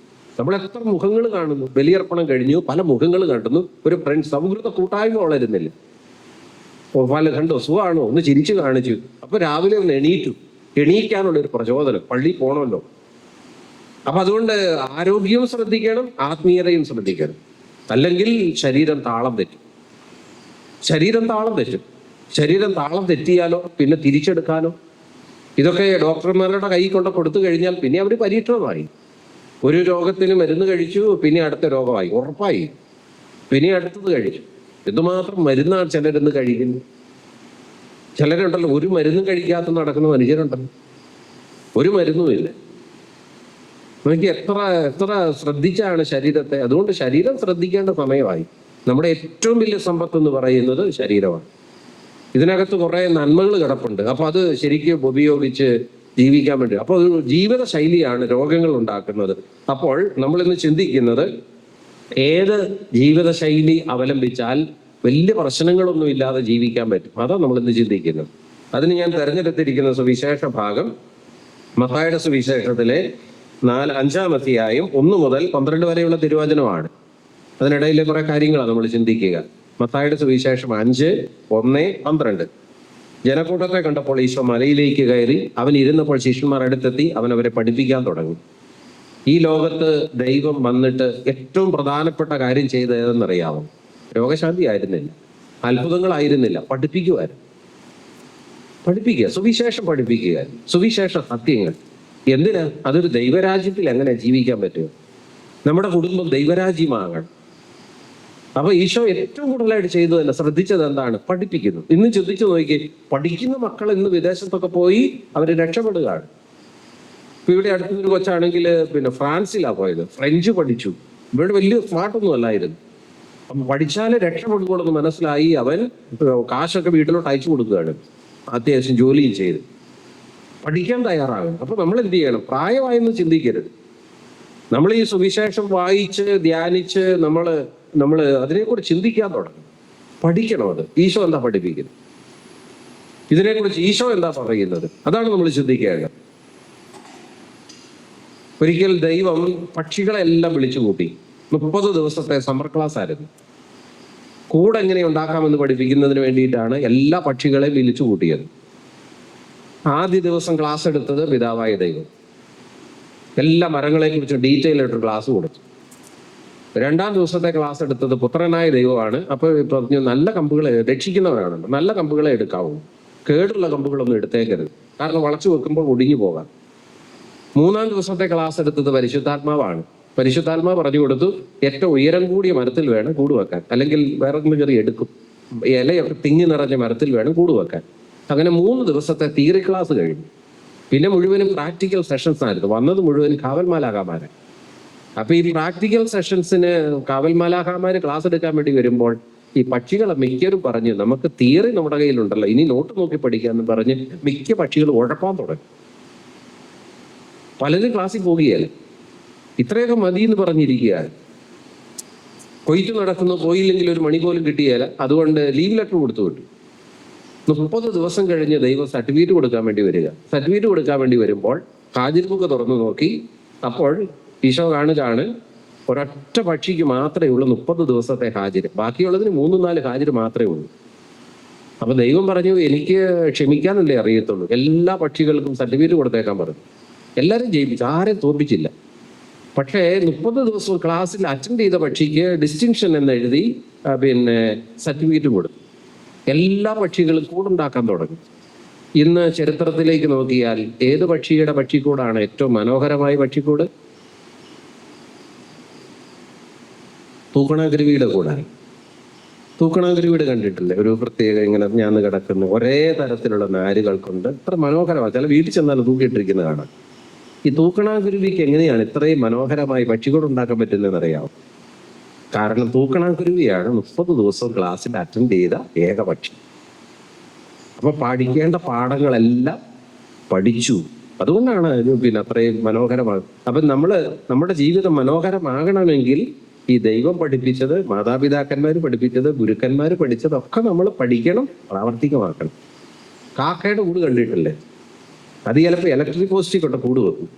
നമ്മൾ എത്ര മുഖങ്ങൾ കാണുന്നു. ബലിയർപ്പണം കഴിഞ്ഞു പല മുഖങ്ങൾ കണ്ടുന്നു. ഒരു ഫ്രണ്ട്സ് സൗഹൃദ കൂട്ടായ്മ വളരുന്നില്ല. പല കണ്ടോ, സുഖമാണോ, ഒന്ന് ചിരിച്ചു കാണിച്ചു. അപ്പൊ രാവിലെ ഒന്ന് എണീക്കാനുള്ള ഒരു പ്രചോദനം. പള്ളി പോകണമല്ലോ. അപ്പൊ അതുകൊണ്ട് ആരോഗ്യവും ശ്രദ്ധിക്കണം, ആത്മീയതയും ശ്രദ്ധിക്കണം. അല്ലെങ്കിൽ ശരീരം താളം തെറ്റും. ശരീരം താളം തെറ്റിയാലോ പിന്നെ തിരിച്ചെടുക്കാനോ? ഇതൊക്കെ ഡോക്ടർമാരുടെ കൈ കൊണ്ട് കൊടുത്തു കഴിഞ്ഞാൽ പിന്നെ അവർ പരീക്ഷണമായി. ഒരു രോഗത്തിന് മരുന്ന് കഴിച്ചു, പിന്നെ അടുത്ത രോഗമായി, ഉറപ്പായി. പിന്നെ അടുത്തത് കഴിച്ചു. എന്തുമാത്രം മരുന്നാണ് ചിലരെന്ന് കഴിക്കുന്നു. ചിലരുണ്ടല്ലോ ഒരു മരുന്നും കഴിക്കാത്ത നടക്കുന്ന മനുഷ്യരുണ്ടല്ലോ, ഒരു മരുന്നുമില്ല. നോക്കി എത്ര ശ്രദ്ധിച്ചാണ് ശരീരത്തെ. അതുകൊണ്ട് ശരീരം ശ്രദ്ധിക്കേണ്ട സമയമായി. നമ്മുടെ ഏറ്റവും വലിയ സമ്പത്ത് എന്ന് പറയുന്നത് ശരീരമാണ്. ഇതിനകത്ത് കുറെ നന്മകൾ കിടപ്പുണ്ട്. അപ്പൊ അത് ശരിക്കും ഉപയോഗിച്ച് ജീവിക്കാൻ വേണ്ടി. അപ്പോൾ ഒരു ജീവിത ശൈലിയാണ് രോഗങ്ങൾ ഉണ്ടാക്കുന്നത്. അപ്പോൾ നമ്മളിന്ന് ചിന്തിക്കുന്നത്, ഏത് ജീവിത ശൈലി അവലംബിച്ചാൽ വലിയ പ്രശ്നങ്ങളൊന്നും ഇല്ലാതെ ജീവിക്കാൻ പറ്റും, അതാണ് നമ്മളിന്ന് ചിന്തിക്കുന്നത്. അതിന് ഞാൻ തിരഞ്ഞെടുത്തിരിക്കുന്ന സുവിശേഷ ഭാഗം മത്തായിയുടെ സുവിശേഷത്തിലെ 5-ാം അധ്യായം 1 മുതൽ 12 വരെയുള്ള തിരുവചനമാണ്. അതിനിടയിലെ കുറെ കാര്യങ്ങളാണ് നമ്മൾ ചിന്തിക്കുക. മത്തായിയുടെ സുവിശേഷം 5:1-12. ജനക്കൂട്ടത്തെ കണ്ടപ്പോൾ ഈശോ മലയിലേക്ക് കയറി. അവൻ ഇരുന്നപ്പോൾ ശിഷ്യന്മാർ അടുത്തെത്തി. അവൻ അവരെ പഠിപ്പിക്കാൻ തുടങ്ങി. ഈ ലോകത്ത് ദൈവം വന്നിട്ട് ഏറ്റവും പ്രധാനപ്പെട്ട കാര്യം ചെയ്തത് ഏതെന്നറിയാമോ? രോഗശാന്തി ആയിരുന്നില്ല, അത്ഭുതങ്ങളായിരുന്നില്ല, പഠിപ്പിക്കുക. സുവിശേഷം പഠിപ്പിക്കുക, സുവിശേഷ സത്യങ്ങൾ. എന്തിനാ? അതൊരു ദൈവരാജ്യത്തിൽ എങ്ങനെ ജീവിക്കാൻ പറ്റുമോ? നമ്മുടെ കുടുംബം ദൈവരാജ്യമാകണം. അപ്പൊ ഈശോ ഏറ്റവും കൂടുതലായിട്ട് ചെയ്തതല്ല, ശ്രദ്ധിച്ചത് എന്താണ്? പഠിപ്പിക്കുന്നു. ഇന്ന് ചിന്തിച്ചു നോക്കി, പഠിക്കുന്ന മക്കൾ ഇന്ന് വിദേശത്തൊക്കെ പോയി അവർ രക്ഷപ്പെടുകയാണ്. ഇപ്പൊ ഇവിടെ അടുത്തൊരു കൊച്ചാണെങ്കിൽ ഫ്രാൻസിലാണ് പോയത്, ഫ്രഞ്ച് പഠിച്ചു. ഇവിടെ വലിയ സ്മാർട്ടൊന്നും അല്ലായിരുന്നു. അപ്പം പഠിച്ചാൽ രക്ഷപ്പെടുകയുള്ളൂ മനസ്സിലായി. അവൻ കാശൊക്കെ വീട്ടിലോട്ട് അയച്ചു കൊടുക്കുകയാണ്, അത്യാവശ്യം ജോലിയും ചെയ്ത് പഠിക്കാൻ തയ്യാറാകും. അപ്പൊ നമ്മൾ എന്ത് ചെയ്യണം? പ്രായമായെന്ന് ചിന്തിക്കരുത്. നമ്മൾ ഈ സുവിശേഷം വായിച്ച് ധ്യാനിച്ച് നമ്മൾ അതിനെക്കുറിച്ച് ചിന്തിക്കാൻ തുടങ്ങും. പഠിക്കണം. അത് ഈശോ എന്താ പഠിപ്പിക്കുന്നത്, ഇതിനെക്കുറിച്ച് ഈശോ എന്താ പറയുന്നത്, അതാണ് നമ്മൾ ചിന്തിക്കേണ്ടത്. ഒരിക്കൽ ദൈവം പക്ഷികളെല്ലാം വിളിച്ചു കൂട്ടി. 30 ദിവസത്തെ സമ്മർ ക്ലാസ് ആയിരുന്നു. കൂട് എങ്ങനെ ഉണ്ടാക്കാമെന്ന് പഠിപ്പിക്കുന്നതിന് വേണ്ടിയിട്ടാണ് എല്ലാ പക്ഷികളെയും വിളിച്ചു കൂട്ടിയത്. ആദ്യ ദിവസം ക്ലാസ് എടുത്തത് പിതാവായ ദൈവം. എല്ലാ മരങ്ങളെ കുറിച്ച് ഡീറ്റെയിൽ ആയിട്ട് ക്ലാസ് കൊടുത്തു. 2-ാം ദിവസത്തെ ക്ലാസ് എടുത്തത് പുത്രനായ ദൈവമാണ്. അപ്പോൾ പറഞ്ഞു, നല്ല കമ്പുകളെ രക്ഷിക്കുന്നവരാണ്, നല്ല കമ്പുകളെ എടുക്കാവൂ, കേടുള്ള കമ്പുകളൊന്നും എടുത്തേക്കരുത്, കാരണം വളച്ചു വെക്കുമ്പോൾ ഒടിഞ്ഞു പോകാം. 3-ാം ദിവസത്തെ ക്ലാസ് എടുത്തത് പരിശുദ്ധാത്മാവാണ്. പരിശുദ്ധാത്മാവ് പറഞ്ഞു കൊടുത്തു, ഏറ്റവും ഉയരം കൂടിയ മരത്തിൽ വേണം കൂട് വെക്കാൻ, അല്ലെങ്കിൽ വേറെ കയറി എടുക്കും, ഇലയൊക്കെ തിങ്ങി നിറഞ്ഞ മരത്തിൽ വേണം കൂട് വെക്കാൻ. അങ്ങനെ 3 ദിവസത്തെ തിയറി ക്ലാസ് കഴിഞ്ഞു. പിന്നെ മുഴുവനും പ്രാക്ടിക്കൽ സെഷൻസ് ആയിരുന്നു. വന്നത് മുഴുവനും കാവൽമാലാഖമാരെ. അപ്പൊ ഈ പ്രാക്ടിക്കൽ സെഷൻസിന് കാവൽമാലാഖമാര് ക്ലാസ് എടുക്കാൻ വേണ്ടി വരുമ്പോൾ ഈ പക്ഷികളെ മിക്കവരും പറഞ്ഞു, നമുക്ക് തിയറി നമ്മുടെ കയ്യിലുണ്ടല്ലോ, ഇനി നോട്ട് നോക്കി പഠിക്കാന്ന് പറഞ്ഞ് മിക്ക പക്ഷികൾ ഉഴപ്പാൻ തുടങ്ങി. പലരും ക്ലാസ്സിൽ പോകുകയല്ല, ഇത്രയൊക്കെ മതി എന്ന് പറഞ്ഞിരിക്കുകയാണ്. കൊയ്ത്ത് നടക്കുന്നു, പോയില്ലെങ്കിൽ ഒരു മണി പോലും കിട്ടിയാല, അതുകൊണ്ട് ലീവ് ലെറ്റർ കൊടുത്തു വിട്ടു. 30 ദിവസം കഴിഞ്ഞ് ദൈവം സർട്ടിഫിക്കറ്റ് കൊടുക്കാൻ വേണ്ടി വരിക. സർട്ടിഫിക്കറ്റ് കൊടുക്കാൻ വേണ്ടി വരുമ്പോൾ ഹാജിർ ബുക്ക് തുറന്നു നോക്കി. അപ്പോൾ ഈശോ കാണുകയാണ്, ഒരൊറ്റ പക്ഷിക്ക് മാത്രമേ ഉള്ളൂ 30 ദിവസത്തെ ഹാജിർ, ബാക്കിയുള്ളതിന് 3-4 ഹാജിർ മാത്രമേ ഉള്ളൂ. അപ്പൊ ദൈവം പറഞ്ഞു, എനിക്ക് ക്ഷമിക്കാനല്ലേ അറിയത്തുള്ളൂ, എല്ലാ പക്ഷികൾക്കും സർട്ടിഫിക്കറ്റ് കൊടുത്തേക്കാൻ പറഞ്ഞു. എല്ലാവരും ജയിപ്പിച്ചു, ആരെയും തോൽപ്പിച്ചില്ല. പക്ഷേ 30 ദിവസവും ക്ലാസ്സിൽ അറ്റൻഡ് ചെയ്ത പക്ഷിക്ക് ഡിസ്റ്റിങ്ഷൻ എന്നെഴുതി സർട്ടിഫിക്കറ്റും കൊടുത്തു. എല്ലാ പക്ഷികളും കൂടുണ്ടാക്കാൻ തുടങ്ങി. ഇന്ന് ചരിത്രത്തിലേക്ക് നോക്കിയാൽ ഏത് പക്ഷിയുടെ പക്ഷിക്കൂടാണ് ഏറ്റവും മനോഹരമായ പക്ഷിക്കൂട്? തൂക്കണാഗിരിയുടെ കൂടാണ്. തൂക്കണാഗിരിയുടെ കണ്ടിട്ടില്ലേ? ഒരു പ്രത്യേക ഇങ്ങനെ ഞാൻ കിടക്കുന്ന ഒരേ തരത്തിലുള്ള നാരുകൾ കൊണ്ട് എത്ര മനോഹരമാണ്. ചില വീട്ടിൽ ചെന്നാലും തൂക്കിയിട്ടിരിക്കുന്നത് കാണാം. ഈ തൂക്കണാകുരുവിക്ക് എങ്ങനെയാണ് ഇത്രയും മനോഹരമായി പക്ഷിക്കൂട് ഉണ്ടാക്കാൻ പറ്റുന്നതെന്ന് അറിയാമോ? കാരണം തൂക്കണാകുരുവിയാണ് 30 ദിവസം ക്ലാസ്സിൽ അറ്റൻഡ് ചെയ്ത ഏക പക്ഷി. അപ്പൊ പഠിക്കേണ്ട പാഠങ്ങളെല്ലാം പഠിച്ചു. അതുകൊണ്ടാണ് അത്രയും മനോഹരമാണ്. അപ്പൊ നമ്മുടെ ജീവിതം മനോഹരമാകണമെങ്കിൽ ഈ ദൈവം പഠിപ്പിച്ചത്, മാതാപിതാക്കന്മാർ പഠിപ്പിച്ചത്, ഗുരുക്കന്മാർ പഠിച്ചതൊക്കെ നമ്മൾ പഠിക്കണം, പ്രാവർത്തികമാക്കണം. കാക്കയുടെ കൂട് കണ്ടിട്ടില്ലേ? അത് ചിലപ്പോൾ ഇലക്ട്രിക് പോസ്റ്റിൽ കൊണ്ട് കൂട് വെക്കും.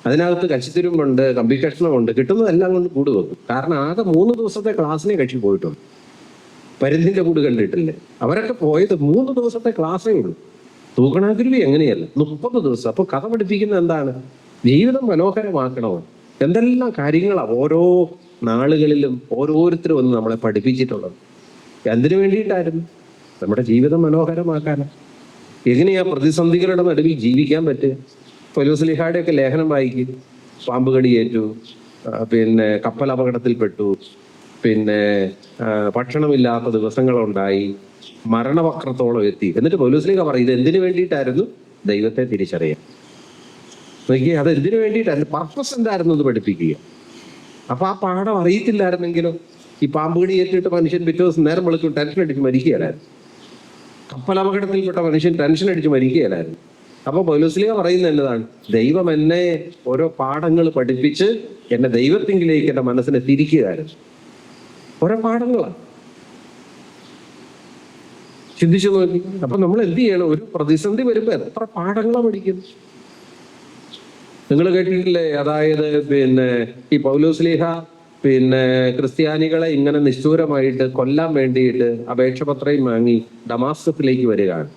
അതിനകത്ത് കച്ചിത്തിരുമ്പുണ്ട്, കമ്പി കഷ്ണമുണ്ട്, കിട്ടുന്നതെല്ലാം കൊണ്ട് കൂട് വെക്കും. കാരണം ആകെ 3 ദിവസത്തെ ക്ലാസ്സിനെ കക്ഷി പോയിട്ടുണ്ട്. പരുന്തിന്റെ കൂട് കണ്ടിട്ടില്ലേ? അവരൊക്കെ പോയത് 3 ദിവസത്തെ ക്ലാസ്സേ ഉള്ളൂ. തൂക്കണാകുരുവി എങ്ങനെയല്ല, 30 ദിവസം. അപ്പൊ കഥ പഠിപ്പിക്കുന്നത് എന്താണ്? ജീവിതം മനോഹരമാക്കണോ? എന്തെല്ലാം കാര്യങ്ങളാണ് ഓരോ നാളുകളിലും ഓരോരുത്തരും ഒന്ന് നമ്മളെ പഠിപ്പിച്ചിട്ടുള്ളത്. എന്തിനു വേണ്ടിയിട്ടായിരുന്നു? നമ്മുടെ ജീവിതം മനോഹരമാക്കാനാണ്. എങ്ങനെയാ പ്രതിസന്ധികളുടെ നടുവിൽ ജീവിക്കാൻ പറ്റുക? പൗലോസ്ലീഹായുടെയൊക്കെ ലേഖനം വായിക്കും. പാമ്പ് കടിയേറ്റു, കപ്പൽ അപകടത്തിൽപ്പെട്ടു, ഭക്ഷണമില്ലാത്ത ദിവസങ്ങളുണ്ടായി, മരണവക്രത്തോളം എത്തി. എന്നിട്ട് പൗലോസ്ലീഹ പറയും, ഇത് എന്തിനു വേണ്ടിയിട്ടായിരുന്നു? ദൈവത്തെ തിരിച്ചറിയാൻ. നോക്കിയേ, അത് എന്തിനു വേണ്ടിയിട്ടായിരുന്നു? പർപ്പസ് എന്തായിരുന്നു എന്ന് പഠിപ്പിക്കുക. അപ്പൊ ആ പാഠം അറിയത്തില്ലായിരുന്നെങ്കിലോ ഈ പാമ്പ് കടിയേറ്റിട്ട് മനുഷ്യൻ പിറ്റേ ദിവസം നേരം വെളുക്കും ടെൻഷൻ അടിച്ച് മരിക്കുകയല്ലായിരുന്നു. കപ്പൽ അപകടത്തിൽപ്പെട്ട മനുഷ്യൻ ടെൻഷൻ അടിച്ച് മരിക്കുകയല്ലായിരുന്നു. അപ്പൊ പൗലോസ്ലീഹ പറയുന്നത് എന്നതാണ്? ദൈവം എന്നെ ഓരോ പാഠങ്ങൾ പഠിപ്പിച്ച് എന്നെ ദൈവത്തിങ്കിലേക്ക് എന്റെ മനസ്സിനെ തിരിക്കുകയായിരുന്നു. ഓരോ പാഠങ്ങളാണ്. ചിന്തിച്ചു നോക്കി. അപ്പൊ നമ്മൾ എന്ത് ചെയ്യണം? ഒരു പ്രതിസന്ധി വരുമ്പോ എത്ര പാഠങ്ങളാണ് പഠിക്കുന്നത്. നിങ്ങൾ കേട്ടിട്ടില്ലേ? അതായത് ഈ പൗലോസ്ലീഹ ക്രിസ്ത്യാനികളെ ഇങ്ങനെ നിഷ്ഠൂരമായിട്ട് കൊല്ലാൻ വേണ്ടിയിട്ട് അപേക്ഷപത്രം വാങ്ങി ഡമാസ്കസിലേക്ക് വരികയാണ്.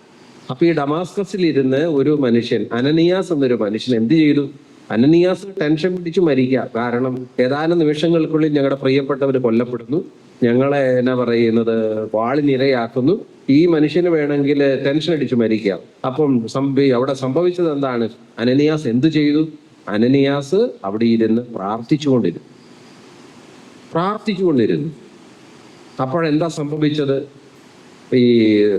അപ്പൊ ഈ ഡമാസ്കസിലിരുന്ന് ഒരു മനുഷ്യൻ, അനനിയാസ് എന്നൊരു മനുഷ്യൻ എന്ത് ചെയ്തു? അനനിയാസ് ടെൻഷൻ പിടിച്ചു മരിക്കുക. കാരണം ഏതാനും നിമിഷങ്ങൾക്കുള്ളിൽ ഞങ്ങളുടെ പ്രിയപ്പെട്ടവർ കൊല്ലപ്പെടുന്നു, ഞങ്ങളെ വാളിനിരയാക്കുന്നു, ഈ മനുഷ്യന് വേണമെങ്കിൽ ടെൻഷൻ അടിച്ചു മരിക്കാം. അപ്പം അവിടെ സംഭവിച്ചത് എന്താണ്? അനനിയാസ് എന്ത് ചെയ്തു? അനനിയാസ് അവിടെ ഇരുന്ന് പ്രാർത്ഥിച്ചുകൊണ്ടിരുന്നു. അപ്പോഴെന്താ സംഭവിച്ചത്? ഈ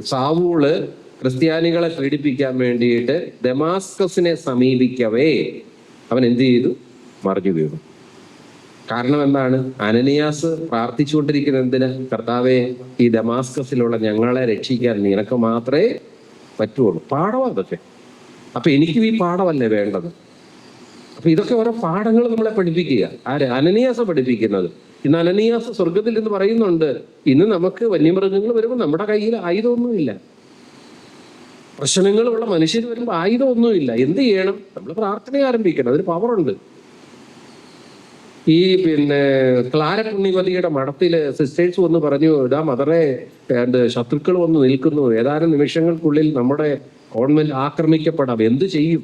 സാവൂള് ക്രിസ്ത്യാനികളെ പീഡിപ്പിക്കാൻ വേണ്ടിയിട്ട് ദമാസ്കസിനെ സമീപിക്കവേ അവൻ എന്ത് ചെയ്തു? മറിഞ്ഞു വീണു. കാരണം എന്താണ്? അനനിയാസ് പ്രാർത്ഥിച്ചുകൊണ്ടിരിക്കുന്നത് എന്തിന്? കർത്താവെ, ഈ ദമാസ്കസിലുള്ള ഞങ്ങളെ രക്ഷിക്കാൻ നിനക്ക് മാത്രമേ പറ്റുള്ളൂ. പാഠം അതൊക്കെ. അപ്പൊ എനിക്കും ഈ പാഠമല്ലേ വേണ്ടത്? അപ്പൊ ഇതൊക്കെ ഓരോ പാഠങ്ങൾ നമ്മളെ പഠിപ്പിക്കുക. ആര്? അനനിയാസ പഠിപ്പിക്കുന്നത്. ഇന്ന് അനനിയാസ് സ്വർഗത്തിൽ എന്ന് പറയുന്നുണ്ട്, ഇന്ന് നമുക്ക് വന്യമൃഗങ്ങൾ വരുമ്പോൾ നമ്മുടെ കയ്യിൽ ആയുധമൊന്നുമില്ല, പ്രശ്നങ്ങളുള്ള മനുഷ്യർ വരുമ്പോൾ ആയുധമൊന്നുമില്ല. എന്ത് ചെയ്യണം? നമ്മൾ പ്രാർത്ഥന ആരംഭിക്കണം. അതിന് പവറുണ്ട്. ഈ ക്ലാര പുണ്യവതിയുടെ മഠത്തില് സിസ്റ്റേഴ്സ് വന്ന് പറഞ്ഞു, ഇതാ മദറെ, ശത്രുക്കൾ വന്ന് നിൽക്കുന്നു, ഏതാനും നിമിഷങ്ങൾക്കുള്ളിൽ നമ്മുടെ ഗവൺമെന്റ് ആക്രമിക്കപ്പെടാം, എന്ത് ചെയ്യും?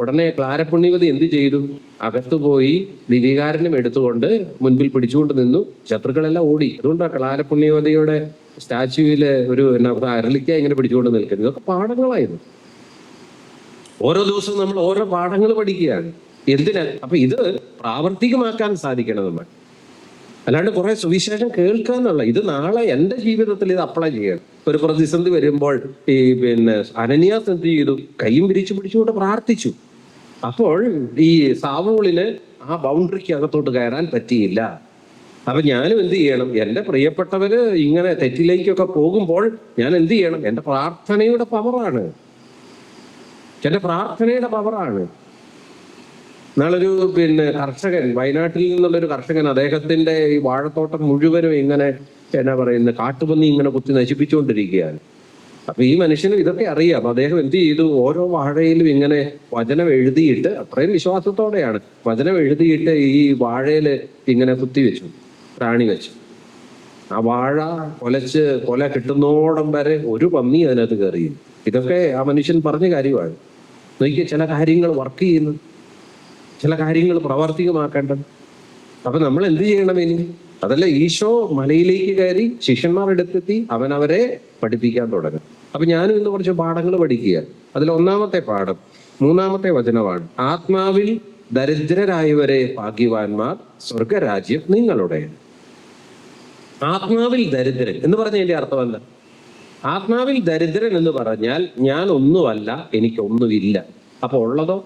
ഉടനെ ക്ലാര പുണ്യവതി എന്ത് ചെയ്തു? അകത്തു പോയി ദിവികാരനും എടുത്തുകൊണ്ട് മുൻപിൽ പിടിച്ചുകൊണ്ട് നിന്നു. ശത്രുക്കളെല്ലാം ഓടി. അതുകൊണ്ടാണ് ക്ലാര പുണ്യവതിയുടെ സ്റ്റാച്യുവില് ഒരു അരളിക്ക ഇങ്ങനെ പിടിച്ചുകൊണ്ട് നിൽക്കുന്നത്. ഇതൊക്കെ പാഠങ്ങളായിരുന്നു. ഓരോ ദിവസവും നമ്മൾ ഓരോ പാഠങ്ങൾ പഠിക്കുകയാണ്. എന്തിനാ? അപ്പൊ ഇത് പ്രാവർത്തികമാക്കാൻ സാധിക്കണം നമ്മൾ. അല്ലാണ്ട് കുറെ സുവിശേഷം കേൾക്കാന്നുള്ള, ഇത് നാളെ എൻ്റെ ജീവിതത്തിൽ ഇത് അപ്ലൈ ചെയ്യണം. ഒരു പ്രതിസന്ധി വരുമ്പോൾ ഈ അനനിയാസ് എന്ത് ചെയ്തു? കൈയും വിരിച്ചു പിടിച്ചുകൊണ്ട് പ്രാർത്ഥിച്ചു. അപ്പോൾ ഈ സാവൂളിന് ആ ബൗണ്ടറിക്ക് അകത്തോട്ട് കയറാൻ പറ്റിയില്ല. അപ്പൊ ഞാനും എന്ത് ചെയ്യണം? എൻ്റെ പ്രിയപ്പെട്ടവര് ഇങ്ങനെ തെറ്റിലേക്കൊക്കെ പോകുമ്പോൾ ഞാൻ എന്ത് ചെയ്യണം? എൻ്റെ പ്രാർത്ഥനയുടെ പവറാണ്. എൻ്റെ പ്രാർത്ഥനയുടെ പവറാണ്. നാളൊരു കർഷകൻ, വയനാട്ടിൽ നിന്നുള്ളൊരു കർഷകൻ, അദ്ദേഹത്തിന്റെ ഈ വാഴത്തോട്ടം മുഴുവനും ഇങ്ങനെ കാട്ടുപന്നി ഇങ്ങനെ കുത്തി നശിപ്പിച്ചുകൊണ്ടിരിക്കുകയാണ്. അപ്പൊ ഈ മനുഷ്യനും ഇതൊക്കെ അറിയാം. അദ്ദേഹം എന്ത് ചെയ്തു? ഓരോ വാഴയിലും ഇങ്ങനെ വചനം എഴുതിയിട്ട്, അത്രയും വിശ്വാസത്തോടെയാണ് വചനം എഴുതിയിട്ട് ഈ വാഴയില് ഇങ്ങനെ കുത്തിവെച്ചു, പ്രാണി വെച്ചു. ആ വാഴ കൊല കിട്ടുന്നോടം വരെ ഒരു പന്നി അതിനകത്ത് കയറിയും. ഇതൊക്കെ ആ മനുഷ്യൻ പറഞ്ഞ കാര്യമാണ്. നോക്കിയ ചില കാര്യങ്ങൾ വർക്ക് ചെയ്യുന്നു, ചില കാര്യങ്ങൾ പ്രാവർത്തികമാക്കേണ്ടത്. അപ്പൊ നമ്മൾ എന്ത് ചെയ്യണം ഇനി? അതല്ല, ഈശോ മലയിലേക്ക് കയറി ശിഷ്യന്മാരെടുത്തെത്തി അവരെ പഠിപ്പിക്കാൻ തുടങ്ങും. അപ്പൊ ഞാനും ഇന്ന് കുറച്ച് പാഠങ്ങൾ പഠിക്കുക. അതിൽ ഒന്നാമത്തെ പാഠം 3-ാമത്തെ വചനമാണ്. ആത്മാവിൽ ദരിദ്രരായവരെ ഭാഗ്യവാന്മാർ, സ്വർഗരാജ്യം നിങ്ങളുടെ. ആത്മാവിൽ ദരിദ്രൻ എന്ന് പറഞ്ഞതിന്റെ അർത്ഥം എന്താ? ആത്മാവിൽ ദരിദ്രൻ എന്ന് പറഞ്ഞാൽ ഞാൻ ഒന്നുമല്ല, എനിക്കൊന്നുമില്ല. അപ്പൊ ഉള്ളതോ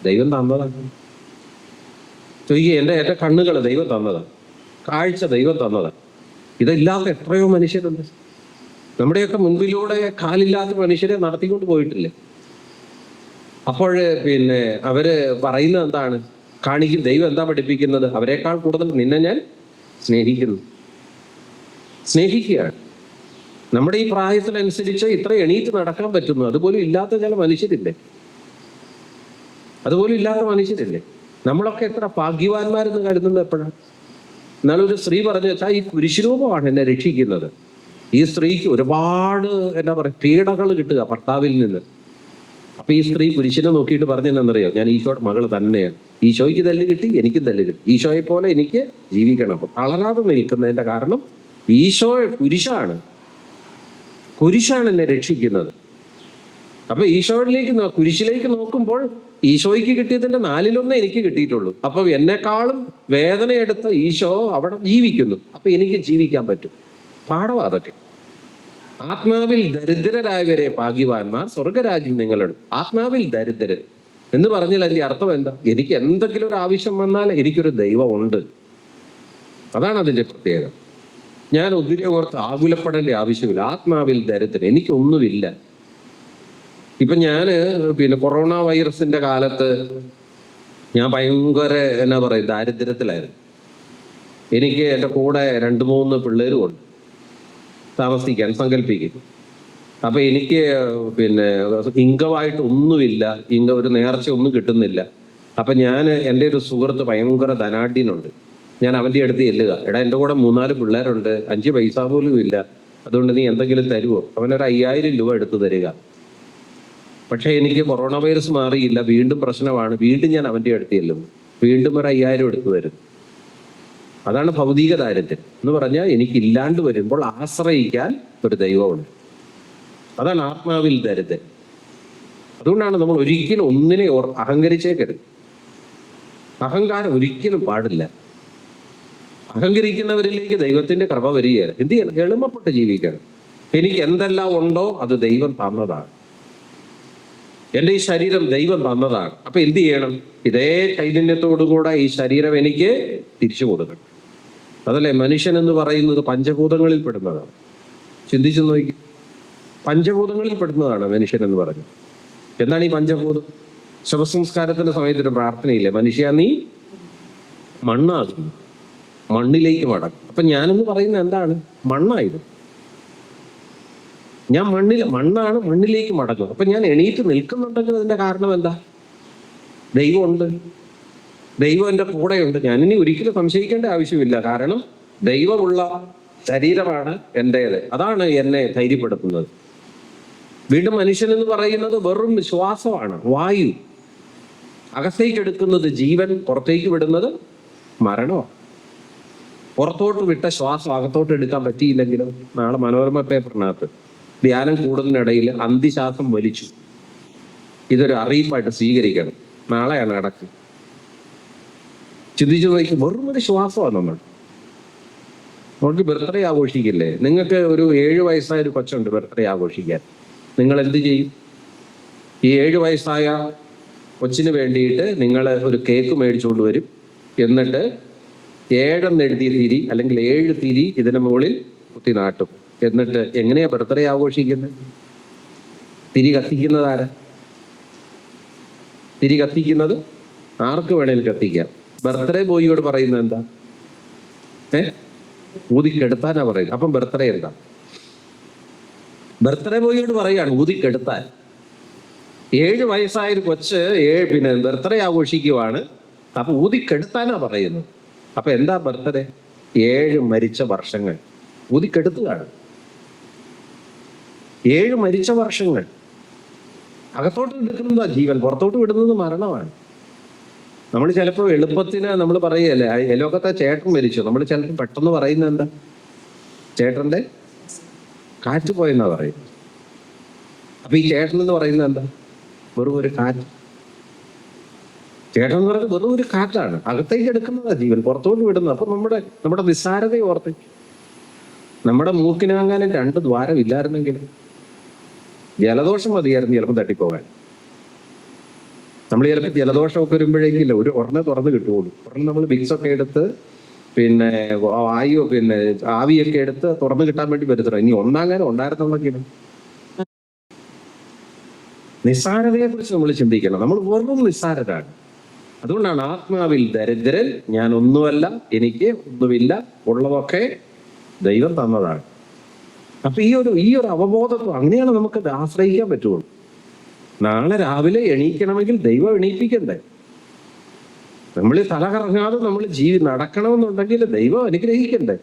ദൈവം തന്നതാണ്. എൻ്റെ കണ്ണുകൾ ദൈവം തന്നതാണ്, കാഴ്ച ദൈവം തന്നതാണ്. ഇതില്ലാത്ത എത്രയോ മനുഷ്യരുണ്ട്. നമ്മുടെയൊക്കെ മുൻപിലൂടെ കാലില്ലാത്ത മനുഷ്യരെ നടത്തിക്കൊണ്ട് പോയിട്ടില്ലേ? അപ്പോൾ അവര് പറയുന്നത് എന്താണ്? ദൈവം എന്താ പഠിപ്പിക്കുന്നത്? അവരെക്കാൾ കൂടുതൽ നിന്നെ ഞാൻ സ്നേഹിക്കുകയാണ്. നമ്മുടെ ഈ പ്രായത്തിനനുസരിച്ച് ഇത്ര എണീറ്റ് നടക്കാൻ പറ്റുന്നു, അതുപോലും ഇല്ലാത്ത ചില മനുഷ്യരില്ലേ? നമ്മളൊക്കെ എത്ര ഭാഗ്യവാന്മാരെന്ന് കരുതുന്നത് എപ്പോഴാണ്? എന്നാലൊരു സ്ത്രീ പറഞ്ഞു വെച്ചാൽ, ഈ കുരിശുരൂപമാണ് എന്നെ രക്ഷിക്കുന്നത്. ഈ സ്ത്രീക്ക് ഒരുപാട് പീഡകൾ കിട്ടുക ഭർത്താവിൽ നിന്ന്. അപ്പൊ ഈ സ്ത്രീ കുരിശിനെ നോക്കിയിട്ട് പറഞ്ഞെന്നറിയോ? ഞാൻ ഈശോയുടെ മകള് തന്നെയാണ്. ഈശോയ്ക്ക് തല്ല് കിട്ടി, എനിക്കും തല്ല് കിട്ടി. ഈശോയെ പോലെ എനിക്ക് ജീവിക്കണം. അപ്പൊ തളരാതെ നിൽക്കുന്നതിന്റെ കാരണം കുരിശാണ് എന്നെ രക്ഷിക്കുന്നത്. അപ്പൊ കുരിശിലേക്ക് നോക്കുമ്പോൾ ഈശോയ്ക്ക് കിട്ടിയതിന്റെ 4/1 എനിക്ക് കിട്ടിയിട്ടുള്ളൂ. അപ്പൊ എന്നെക്കാളും വേദനയെടുത്ത ഈശോ അവിടെ ജീവിക്കുന്നു. അപ്പൊ എനിക്ക് ജീവിക്കാൻ പറ്റും. പാഠം അതൊക്കെ. ആത്മാവിൽ ദരിദ്രരായവരെ ഭാഗ്യവാന്മാർ, സ്വർഗരാജ്യം നിങ്ങളുടെ. ആത്മാവിൽ ദരിദ്രൻ എന്ന് പറഞ്ഞാൽ അതിന്റെ അർത്ഥം എന്താ? എനിക്ക് എന്തെങ്കിലും ഒരു ആവശ്യം വന്നാൽ എനിക്കൊരു ദൈവമുണ്ട്. അതാണ് അതിന്റെ പ്രത്യേകത. ഞാൻ ഒത്തിരി ഓർത്ത് ആകുലപ്പെടേണ്ട ആവശ്യമില്ല. ആത്മാവിൽ ദരിദ്രൻ, എനിക്കൊന്നുമില്ല. ഇപ്പൊ ഞാന് കൊറോണ വൈറസിന്റെ കാലത്ത് ഞാൻ ഭയങ്കര ദാരിദ്ര്യത്തിലായിരുന്നു. എനിക്ക് എൻ്റെ കൂടെ 2-3 പിള്ളേരും ഉണ്ട് താമസിക്കാൻ, സങ്കല്പിക്കും. അപ്പൊ എനിക്ക് ഇംഗമായിട്ട് ഒന്നുമില്ല, ഒരു നേർച്ച ഒന്നും കിട്ടുന്നില്ല. അപ്പൊ എൻ്റെ ഒരു സുഹൃത്ത് ഭയങ്കര ധനാഢ്യനുണ്ട്. ഞാൻ അവൻ്റെ അടുത്ത് ചെല്ലുക, എടാ എൻ്റെ കൂടെ 3-4 പിള്ളേരുണ്ട്, 5 പൈസ പോലും ഇല്ല, അതുകൊണ്ട് നീ എന്തെങ്കിലും തരുമോ? അവനൊരു 5000 രൂപ എടുത്തു തരിക. പക്ഷെ എനിക്ക് കൊറോണ വൈറസ് മാറിയില്ല, വീണ്ടും പ്രശ്നമാണ്. വീണ്ടും ഞാൻ അവൻ്റെ അടുത്ത് ചെല്ലുന്നു, വീണ്ടും ഒരു 5000 എടുത്തു തരും. അതാണ് ഭൗതിക ദാരിദ്ര്യം എന്ന് പറഞ്ഞാൽ, എനിക്കില്ലാണ്ട് വരുമ്പോൾ ആശ്രയിക്കാൻ ഒരു ദൈവമുണ്ട്. അതാണ് ആത്മാവിൽ ദരിദ്രൻ. അതുകൊണ്ടാണ് നമ്മൾ ഒരിക്കലും ഒന്നിനെ അഹങ്കരിച്ചേക്കരുത്. അഹങ്കാരം ഒരിക്കലും പാടില്ല. അഹങ്കരിക്കുന്നവരിലേക്ക് ദൈവത്തിന്റെ കൃപ വരികയാണ്. എന്ത് ചെയ്യണം? എളിമപ്പെട്ട് ജീവിക്കണം. എനിക്ക് എന്തെല്ലാം ഉണ്ടോ അത് ദൈവം തന്നതാണ്. എൻ്റെ ഈ ശരീരം ദൈവം തന്നതാണ്. അപ്പൊ എന്ത് ചെയ്യണം? ഇതേ ചൈതന്യത്തോടുകൂടെ ഈ ശരീരം എനിക്ക് തിരിച്ചു കൊടുക്കണം. അതല്ലേ മനുഷ്യൻ എന്ന് പറയുന്നത് പഞ്ചഭൂതങ്ങളിൽ പെടുന്നതാണ്. ചിന്തിച്ചു നോക്കി, പഞ്ചഭൂതങ്ങളിൽ പെടുന്നതാണ് മനുഷ്യൻ എന്ന് പറഞ്ഞു. എന്താണ് ഈ പഞ്ചഭൂതം? ശവസംസ്കാരത്തിന്റെ സമയത്ത് ഒരു പ്രാർത്ഥനയില്ലേ, മനുഷ്യ നീ മണ്ണാകുന്നു, മണ്ണിലേക്ക് മടക്കും. അപ്പൊ ഞാനെന്ന് പറയുന്നത് എന്താണ്? മണ്ണായിരുന്നു. ഞാൻ മണ്ണാണ്, മണ്ണിലേക്ക് മടങ്ങും. അപ്പൊ ഞാൻ എണീറ്റ് നിൽക്കുന്നുണ്ടെങ്കിൽ അതിന്റെ കാരണം എന്താ? ദൈവമുണ്ട്, ദൈവം എൻ്റെ കൂടെയുണ്ട്. ഞാനിനി ഒരിക്കലും സംശയിക്കേണ്ട ആവശ്യമില്ല. കാരണം ദൈവമുള്ള ശരീരമാണ് എൻ്റേത്. അതാണ് എന്നെ ധൈര്യപ്പെടുത്തുന്നത്. വീണ്ടും മനുഷ്യൻ എന്ന് പറയുന്നത് വെറും ശ്വാസമാണ്, വായു. അകത്തേക്ക് എടുക്കുന്നത് ജീവൻ, പുറത്തേക്ക് വിടുന്നത് മരണമാണ്. പുറത്തോട്ട് വിട്ട ശ്വാസം അകത്തോട്ട് എടുക്കാൻ പറ്റിയില്ലെങ്കിലും, നാളെ മനോരമ പേപ്പറിനകത്ത് ധ്യാനം കൂടുന്നതിനിടയിൽ അന്തിശ്വാസം വലിച്ചു, ഇതൊരു അറിയിപ്പായിട്ട് സ്വീകരിക്കണം, നാളെയാണ് അടക്ക്. ചിന്തിച്ചു നോക്കി, വെറും ഒരു ശ്വാസമാണ് നമ്മൾക്ക് ബർത്ത്ഡേ ആഘോഷിക്കില്ലേ? നിങ്ങൾക്ക് ഒരു 7 വയസ്സായ ഒരു കൊച്ചുണ്ട് ബർത്ത്ഡേ ആഘോഷിക്കാൻ, നിങ്ങൾ എന്ത് ചെയ്യും? ഈ 7 വയസ്സായ കൊച്ചിന് വേണ്ടിയിട്ട് നിങ്ങൾ ഒരു കേക്ക് മേടിച്ചുകൊണ്ട് വരും. എന്നിട്ട് 7 എന്നെഴുതിയ തിരി അല്ലെങ്കിൽ 7 തിരി ഇതിന് മുകളിൽ കുത്തി നാട്ടും. എന്നിട്ട് എങ്ങനെയാ ബർത്ത്ഡേ ആഘോഷിക്കുന്നത്? തിരി കത്തിക്കുന്നത് ആരാ? തിരി കത്തിക്കുന്നത് ആർക്ക് വേണേലും കത്തിക്കാം. ബർത്ത്ഡേ ബോയിയോട് പറയുന്നത് എന്താ? ഊതിക്കെടുത്താനാ പറയുന്നത്. അപ്പം ബർത്ത്ഡേ എന്താ? ബർത്ത്ഡേ ബോയിയോട് പറയാണ് ഊതിക്കെടുത്താൻ. 7 വയസ്സായൊരു കൊച്ച് ബർത്ത്ഡേ ആഘോഷിക്കുവാണ്. അപ്പൊ ഊതിക്കെടുത്താനാ പറയുന്നത്. അപ്പൊ എന്താ ബർത്ത്ഡേ? 7 മരിച്ച വർഷങ്ങൾ ഊതിക്കെടുത്തുകയാണ്. 7 മരിച്ച വർഷങ്ങൾ. അകത്തോട്ട് എടുക്കുന്നതാ ജീവൻ, പുറത്തോട്ട് വിടുന്നത് മരണമാണ്. നമ്മൾ ചിലപ്പോൾ എളുപ്പത്തിന് നമ്മൾ പറയുകയല്ലേ, അയലോക്കത്തെ ചേട്ടൻ മരിച്ചു. നമ്മൾ ചിലപ്പോൾ പെട്ടെന്ന് പറയുന്നത് എന്താ? ചേട്ടന്റെ കാറ്റ് പോയെന്നാ പറയുന്നത്. അപ്പൊ ഈ ചേട്ടൻ എന്ന് പറയുന്നത് എന്താ? വെറും ഒരു കാറ്റ്. ചേട്ടൻ എന്ന് പറയുന്നത് വെറും ഒരു കാറ്റാണ്. അകത്തേക്ക് എടുക്കുന്നതാ ജീവൻ, പുറത്തോട്ട് വിടുന്നത്. അപ്പൊ നമ്മുടെ നിസ്സാരതയെ ഓർത്ത്, നമ്മുടെ മൂക്കിനാകാനും 2 ദ്വാരം ഇല്ലായിരുന്നെങ്കിൽ ജലദോഷം മതിയായിരുന്നു ചിലപ്പോൾ തട്ടിപ്പോകാൻ. നമ്മൾ ചിലപ്പോൾ ജലദോഷമൊക്കെ വരുമ്പോഴേക്കില്ല ഒരെണ്ണം തുറന്ന് കിട്ടുകയുള്ളൂ. ഒരെണ്ണം നമ്മൾ വിക്സൊക്കെ എടുത്ത് ആവിയൊക്കെ എടുത്ത് തുറന്നു കിട്ടാൻ വേണ്ടി വരുത്തണം. ഇനി ഒന്നാങ്ങാനും ഉണ്ടായിരുന്നെന്നൊക്കെയാണ്. നിസ്സാരതയെ കുറിച്ച് നമ്മൾ ചിന്തിക്കണം. നമ്മൾ വെറും നിസ്സാരരാണ്. അതുകൊണ്ടാണ് ആത്മാവിൽ ദരിദ്രൻ, ഞാൻ ഒന്നുമല്ല, എനിക്ക് ഒന്നുമില്ല, ഉള്ളതൊക്കെ ദൈവം തന്നതാണ്. അപ്പൊ ഈ ഒരു അവബോധത്വം, അങ്ങനെയാണ് നമുക്ക് ആശ്രയിക്കാൻ പറ്റുള്ളൂ. നാളെ രാവിലെ എണീക്കണമെങ്കിൽ ദൈവം എണീപ്പിക്കണ്ടേ? നമ്മൾ തല കറങ്ങാതെ നമ്മൾ നടക്കണമെന്നുണ്ടെങ്കിൽ ദൈവം അനുഗ്രഹിക്കണ്ടേ?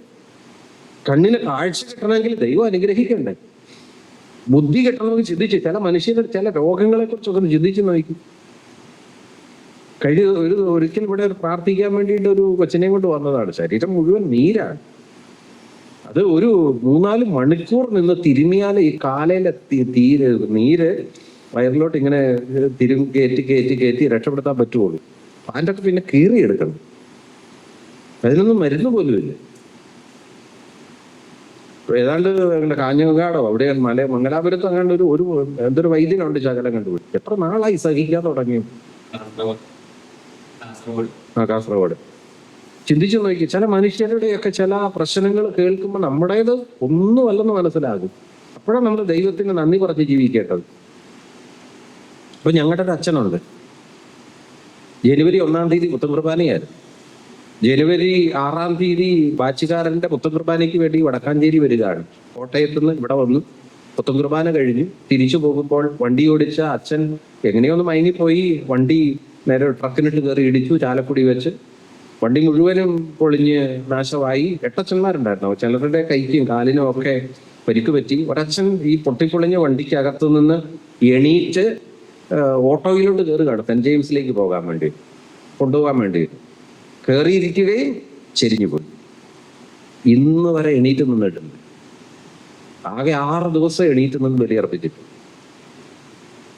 കണ്ണിന് കാഴ്ച കിട്ടണമെങ്കിൽ ദൈവം അനുഗ്രഹിക്കണ്ടേ? ബുദ്ധി കിട്ടണമെങ്കിൽ ചിന്തിച്ച്, ചില മനുഷ്യരുടെ ചില രോഗങ്ങളെ കുറിച്ചൊക്കെ ഒന്ന് ചിന്തിച്ച് നോക്കും. ഒരിക്കൽ ഇവിടെ പ്രാർത്ഥിക്കാൻ വേണ്ടിയിട്ട് ഒരു കൊച്ചിനെയും കൊണ്ട് വന്നതാണ്. ശരീരം മുഴുവൻ നീരാണ്. അത് ഒരു 3-4 മണിക്കൂർ നിന്ന് തിരുമിയാൽ ഈ കാലയിലെ നീര് വയറിലോട്ട് ഇങ്ങനെ കയറ്റി രക്ഷപ്പെടുത്താൻ പറ്റുള്ളൂ. അതിൻ്റെ ഒക്കെ പിന്നെ കീറിയെടുക്കണം. അതിനൊന്നും മരുന്ന് പോലും ഇല്ല. ഏതാണ്ട് കാഞ്ഞങ്ങാടോ അവിടെ മംഗലാപുരത്ത് അങ്ങാണ്ട് ഒരു എന്തൊരു വൈദ്യനുണ്ട് ശകലം കണ്ടുപോയി. എത്ര നാളായി സഹിക്കാൻ തുടങ്ങി. കാസർഗോഡ്. ചിന്തിച്ചു നോക്കി, ചില മനുഷ്യരുടെയൊക്കെ ചില പ്രശ്നങ്ങൾ കേൾക്കുമ്പോൾ നമ്മുടേത് ഒന്നുമല്ലെന്ന് മനസ്സിലാകും. അപ്പോഴാണ് നമ്മൾ ദൈവത്തിന് നന്ദി പറഞ്ഞ് ജീവിക്കേണ്ടത്. അപ്പൊ ഞങ്ങളുടെ ഒരു അച്ഛനുണ്ട്. ജനുവരി 1-ാം തീയതി പുത്തൻകുർബാനയായിരുന്നു. ജനുവരി 6-ാം തീയതി ബാച്ചുകാരന്റെ പുത്തൻകുർബാനയ്ക്ക് വേണ്ടി വടക്കാഞ്ചേരി വരികയാണ്. കോട്ടയത്ത് നിന്ന് ഇവിടെ വന്നു പുത്തൻകുർബാന കഴിഞ്ഞു തിരിച്ചു പോകുമ്പോൾ വണ്ടി ഓടിച്ച അച്ഛൻ എങ്ങനെയൊന്ന് മയങ്ങിപ്പോയി. വണ്ടി നേരെ ട്രക്കിനിട്ട് കയറി ഇടിച്ചു. ചാലക്കുടി വെച്ച് വണ്ടി മുഴുവനും പൊളിഞ്ഞ് നാശമായി. 8 അച്ഛന്മാരുണ്ടായിരുന്നു. ചിലരുടെ കൈക്കും കാലിനും ഒക്കെ പരിക്ക് പറ്റി. ഒരച്ഛൻ ഈ പൊട്ടിപ്പൊളിഞ്ഞ വണ്ടിക്കകത്തു നിന്ന് എണീറ്റ് ഓട്ടോയിലോട്ട് കയറുകയാണ് സെന്റ് ജെയിംസിലേക്ക് പോകാൻ വേണ്ടി, കൊണ്ടുപോകാൻ വേണ്ടി. കയറിയിരിക്കുകയും ചെരിഞ്ഞു പോയി. ഇന്ന് വരെ എണീറ്റ് നിന്നിട്ടുണ്ട്. ആകെ 6 ദിവസം എണീറ്റ് നിന്ന് ബലിയർപ്പിച്ചിട്ട്.